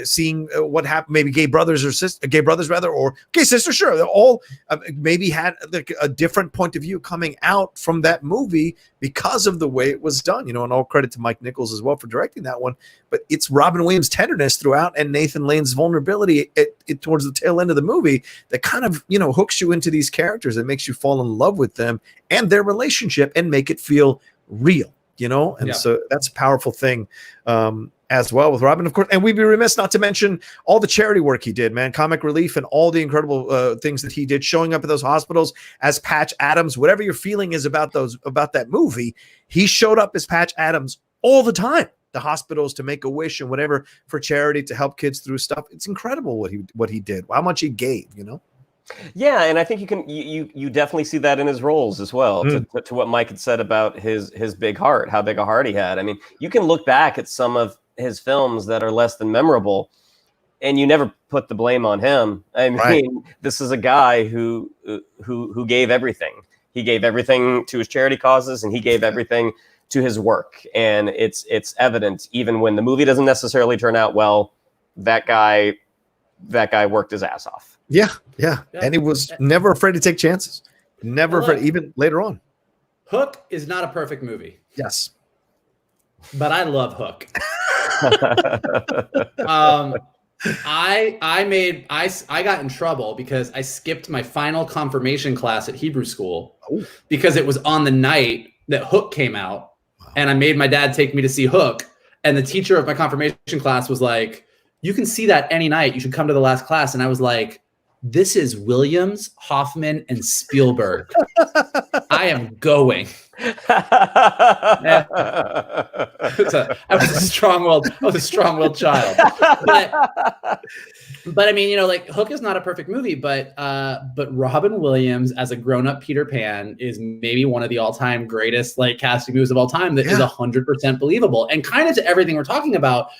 seeing what happened, maybe gay brothers or gay sisters, sure, they all maybe had a different point of view coming out from that movie because of the way it was done, and all credit to Mike Nichols as well for directing that one. But it's Robin Williams' tenderness throughout and Nathan Lane's vulnerability towards the tail end of the movie that kind of, hooks you into these characters and makes you fall in love with them and their relationship and make it feel real. So that's a powerful thing as well with Robin, of course. And we'd be remiss not to mention all the charity work he did, man, comic relief and all the incredible things that he did, showing up at those hospitals as Patch Adams. Whatever your feeling is about that movie, he showed up as Patch Adams all the time. The hospitals to make a wish and whatever for charity to help kids through stuff. It's incredible what he did, how much he gave, Yeah, and I think you definitely see that in his roles as well. To what Mike had said about his big heart, how big a heart he had. I mean, you can look back at some of his films that are less than memorable, and you never put the blame on him. I mean, This is a guy who gave everything. He gave everything to his charity causes, and he gave everything to his work. And it's evident, even when the movie doesn't necessarily turn out well, that guy worked his ass off. Yeah. And he was never afraid to take chances. Never afraid, even later on. Hook is not a perfect movie. Yes. But I love Hook. I got in trouble because I skipped my final confirmation class at Hebrew school because it was on the night that Hook came out. Wow. And I made my dad take me to see Hook. And the teacher of my confirmation class was like, you can see that any night. You should come to the last class. And I was like, this is Williams, Hoffman, and Spielberg. I am going. I was a strong-willed child. But I mean, Hook is not a perfect movie, but Robin Williams as a grown-up Peter Pan is maybe one of the all-time greatest casting moves of all time that is 100% believable. And kind of to everything we're talking about,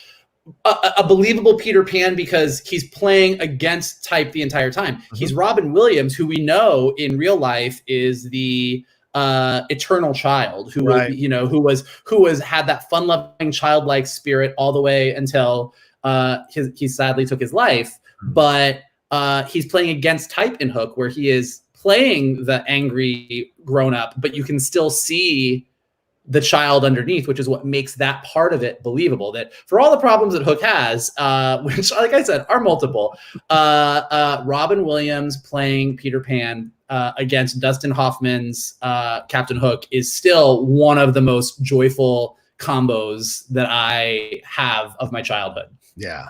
a believable Peter Pan because he's playing against type the entire time. Mm-hmm. He's Robin Williams, who we know in real life is the eternal child, who right. who was had that fun-loving childlike spirit all the way until he sadly took his life. But he's playing against type in Hook, where he is playing the angry grown-up, but you can still see the child underneath, which is what makes that part of it believable. That for all the problems that Hook has, which, like I said, are multiple, Robin Williams playing Peter Pan against Dustin Hoffman's Captain Hook is still one of the most joyful combos that I have of my childhood. Yeah.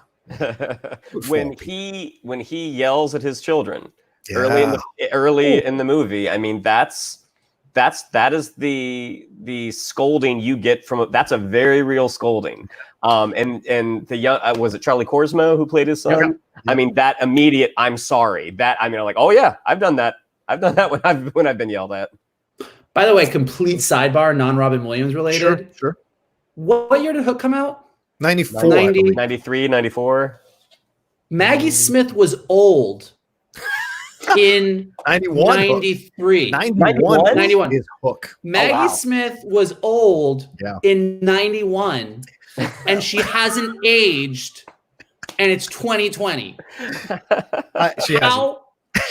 when he yells at his children early in the movie, I mean, that is the scolding you get from that's a very real scolding. And the young was it Charlie Korsmo who played his son? Yeah. I mean, that immediate I'm sorry. That I mean, I'm like, oh yeah, I've done that when I've been yelled at. By the way, complete sidebar, non-Robin Williams related. Sure. What year did Hook come out? 94, 93, 94. Maggie Smith was old in 91, 93. 91 is Hook. Maggie Smith was old in 91, and she hasn't aged, and it's 2020. She hasn't.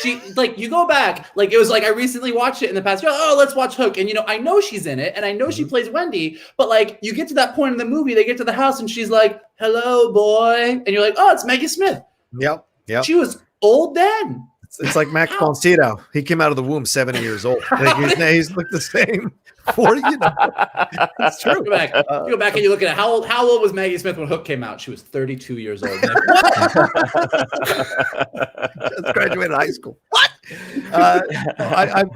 She like you go back, like it was like I recently watched it in the past. Oh, let's watch Hook, and I know she's in it, and I know she plays Wendy, but like you get to that point in the movie, they get to the house, and she's like, "Hello, boy," and you're like, "Oh, it's Maggie Smith." Yep. She was old then. It's like Max von Sydow. He came out of the womb 70 years old. Like he's looked the same. 40, It's true. You go back and you look at it. How old was Maggie Smith when Hook came out? She was 32 years old. Just graduated high school. What?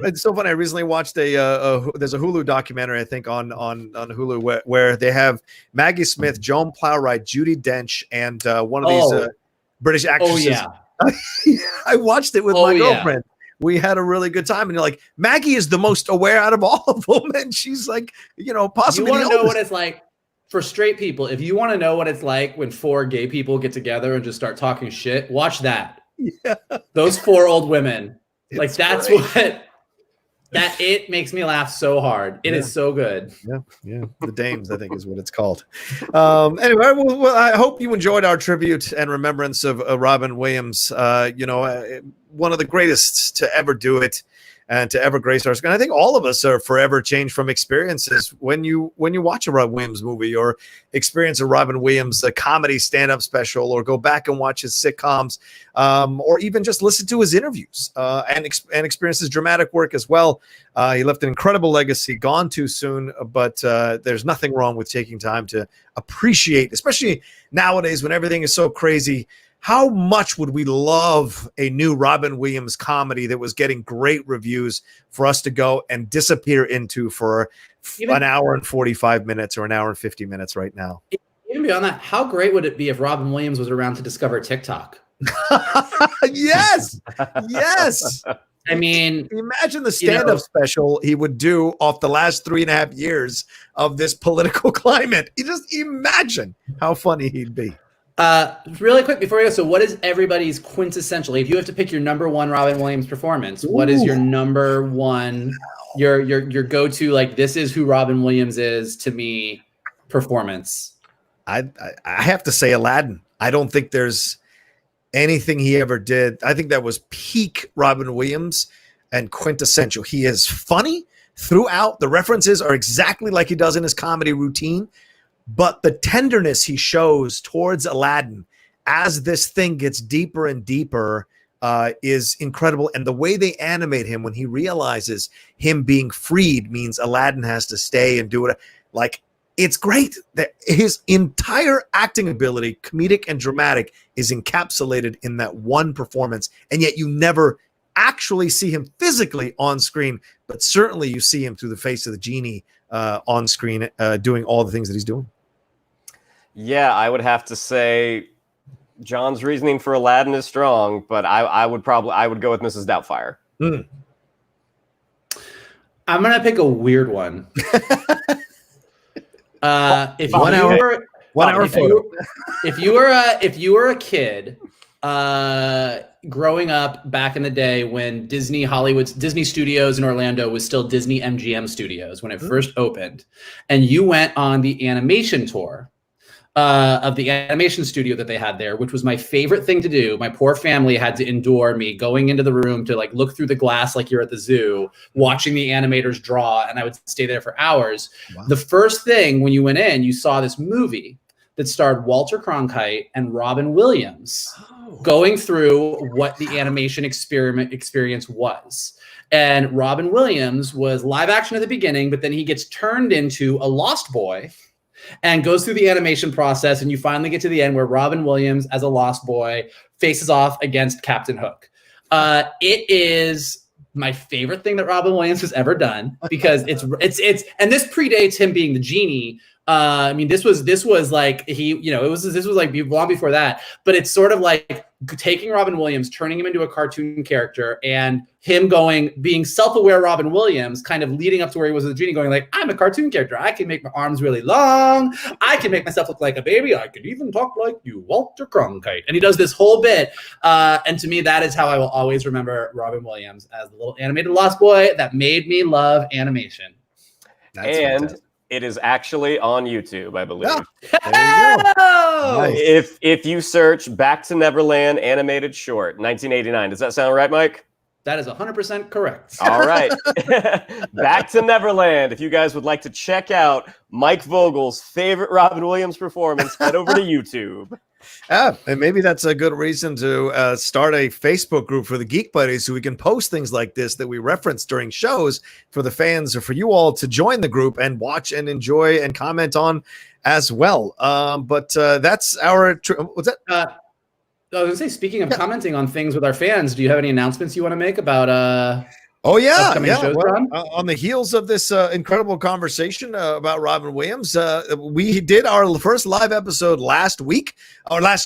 It's so funny. I recently watched there's a Hulu documentary, I think, on Hulu where they have Maggie Smith, Joan Plowright, Judi Dench, and one of these British actresses. Oh, yeah. I watched it with my girlfriend. We had a really good time, and you're like, Maggie is the most aware out of all of them, and she's like, possibly. You want to know what it's like for straight people? If you want to know what it's like when 4 gay people get together and just start talking shit, watch that. Yeah, those 4 old women, that's great. It makes me laugh so hard. It is so good. Yeah. The Dames, I think, is what it's called. Anyway, well, I hope you enjoyed our tribute and remembrance of Robin Williams. One of the greatest to ever do it and to ever grace our screen. I think all of us are forever changed from experiences when you watch a Robin Williams movie or experience a Robin Williams comedy stand-up special, or go back and watch his sitcoms, or even just listen to his interviews and experience his dramatic work as well. He left an incredible legacy, gone too soon, but there's nothing wrong with taking time to appreciate, especially nowadays when everything is so crazy. How much would we love a new Robin Williams comedy that was getting great reviews for us to go and disappear into for an hour and 45 minutes or an hour and 50 minutes right now? Even beyond that, how great would it be if Robin Williams was around to discover TikTok? Yes. I mean, imagine the stand-up special he would do off the last 3.5 years of this political climate. You just imagine how funny he'd be. Really quick before we go, so what is everybody's quintessential? If you have to pick your number one Robin Williams performance, what is your number one, your go-to, like, this is who Robin Williams is to me performance? I have to say Aladdin. I don't think there's anything he ever did. I think that was peak Robin Williams and quintessential. He is funny throughout. The references are exactly like he does in his comedy routine. But the tenderness he shows towards Aladdin as this thing gets deeper and deeper is incredible. And the way they animate him when he realizes him being freed means Aladdin has to stay and do it. Like, it's great that his entire acting ability, comedic and dramatic, is encapsulated in that one performance. And yet you never actually see him physically on screen, but certainly you see him through the face of the genie on screen doing all the things that he's doing. Yeah, I would have to say John's reasoning for Aladdin is strong, but I would go with Mrs. Doubtfire. I'm gonna pick a weird one. If 1 hour photo. If you were a kid growing up back in the day when Disney Studios in Orlando was still Disney MGM Studios when it first opened, and you went on the animation tour of the animation studio that they had there, which was my favorite thing to do. My poor family had to endure me going into the room to like look through the glass like you're at the zoo, watching the animators draw, and I would stay there for hours. Wow. The first thing when you went in, you saw this movie that starred Walter Cronkite and Robin Williams going through what the animation experience was. And Robin Williams was live action at the beginning, but then he gets turned into a lost boy and goes through the animation process, and you finally get to the end where Robin Williams as a lost boy faces off against Captain Hook. It is my favorite thing that Robin Williams has ever done because it's and this predates him being the genie. I mean, this was like this was like long before that, but it's sort of like taking Robin Williams, turning him into a cartoon character, and him being self-aware Robin Williams, kind of leading up to where he was with the genie, going like, I'm a cartoon character. I can make my arms really long. I can make myself look like a baby. I could even talk like you, Walter Cronkite. And he does this whole bit. And to me, that is how I will always remember Robin Williams, as the little animated lost boy that made me love animation. That's fantastic. It is actually on YouTube, I believe. Oh, nice. If you search Back to Neverland animated short, 1989. Does that sound right, Mike? That is 100% correct. All right. Back to Neverland. If you guys would like to check out Mike Vogel's favorite Robin Williams performance, head over to YouTube. And maybe that's a good reason to start a Facebook group for the Geek Buddies, so we can post things like this that we reference during shows for the fans or for you all to join the group and watch and enjoy and comment on as well. But that's our what's that? I was going to say, speaking of commenting on things with our fans, do you have any announcements you want to make about shows, well, on the heels of this incredible conversation about Robin Williams, we did our first live episode last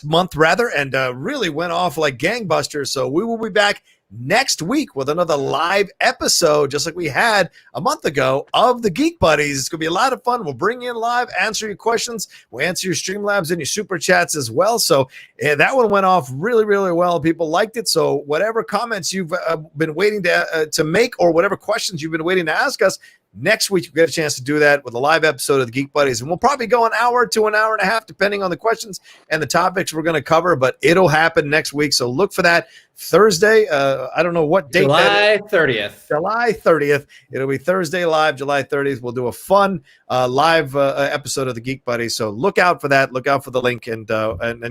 month rather, and really went off like gangbusters. So we will be back next week with another live episode, just like we had a month ago, of the Geek Buddies. It's going to be a lot of fun. We'll bring you in live, answer your questions. We'll answer your Streamlabs and your Super Chats as well. So that one went off really, really well. People liked it. So whatever comments you've been waiting to make, or whatever questions you've been waiting to ask us, next week, you get a chance to do that with a live episode of the Geek Buddies. And we'll probably go an hour to an hour and a half, depending on the questions and the topics we're going to cover. But it'll happen next week. So look for that Thursday. I don't know what date. July 30th. July 30th. It'll be Thursday live, July 30th. We'll do a fun live episode of the Geek Buddies. So look out for that. Look out for the link and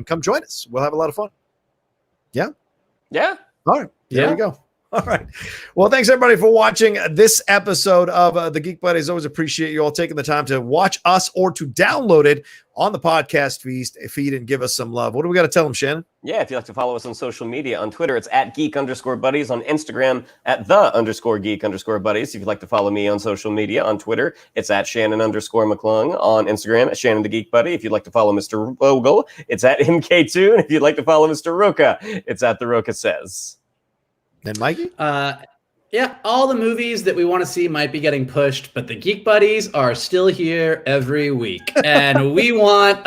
come join us. We'll have a lot of fun. Yeah? Yeah. All right. There you go. All right. Well, thanks everybody for watching this episode of the Geek Buddies. Always appreciate you all taking the time to watch us or to download it on the podcast feed and give us some love. What do we got to tell them, Shannon? Yeah, if you'd like to follow us on social media, on Twitter, it's at @geek_buddies. On Instagram, at @the_geek_buddies. If you'd like to follow me on social media, on Twitter, it's at Shannon_McClung. On Instagram, at Shannon the Geek Buddy. If you'd like to follow Mr. Vogel, it's at MKToon. If you'd like to follow Mr. Rocha, it's at The Rocha Says. And Mikey? Yeah, all the movies that we want to see might be getting pushed, but the Geek Buddies are still here every week, and we want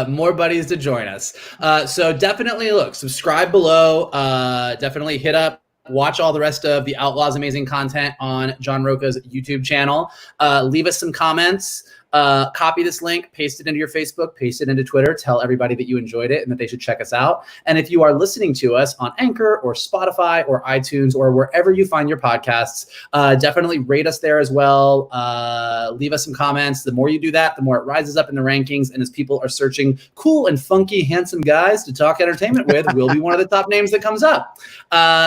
more buddies to join us. So definitely subscribe below. Definitely hit up, watch all the rest of the Outlaws Amazing content on John Rocha's YouTube channel. Leave us some comments. Copy this link, paste it into your Facebook, paste it into Twitter, tell everybody that you enjoyed it and that they should check us out. And if you are listening to us on Anchor or Spotify or iTunes or wherever you find your podcasts, definitely rate us there as well. Leave us some comments. The more you do that, the more it rises up in the rankings. And as people are searching cool and funky, handsome guys to talk entertainment with, we'll be one of the top names that comes up.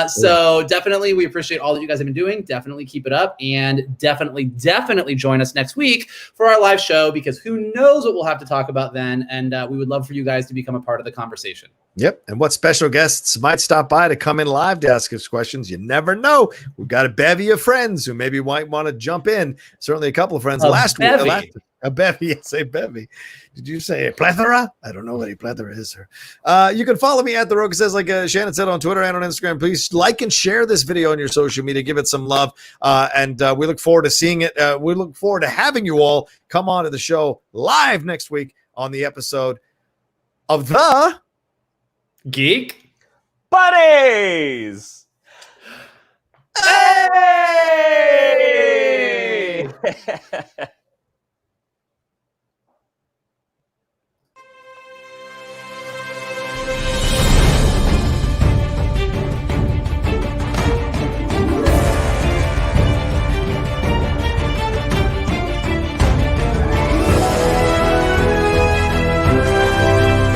So definitely, we appreciate all that you guys have been doing. Definitely keep it up, and definitely join us next week for our live show, because who knows what we'll have to talk about then, and we would love for you guys to become a part of the conversation. Yep. And what special guests might stop by to come in live to ask us questions? You never know. We've got a bevy of friends who maybe might want to jump in. Certainly a couple of friends last week. A bevy. Yes, a bevy. Did you say a plethora? I don't know what a plethora is, sir. You can follow me at The Rocha Says, like Shannon said, on Twitter and on Instagram. Please like and share this video on your social media. Give it some love. And we look forward to seeing it. We look forward to having you all come on to the show live next week on the episode of the Geek Buddies. Hey!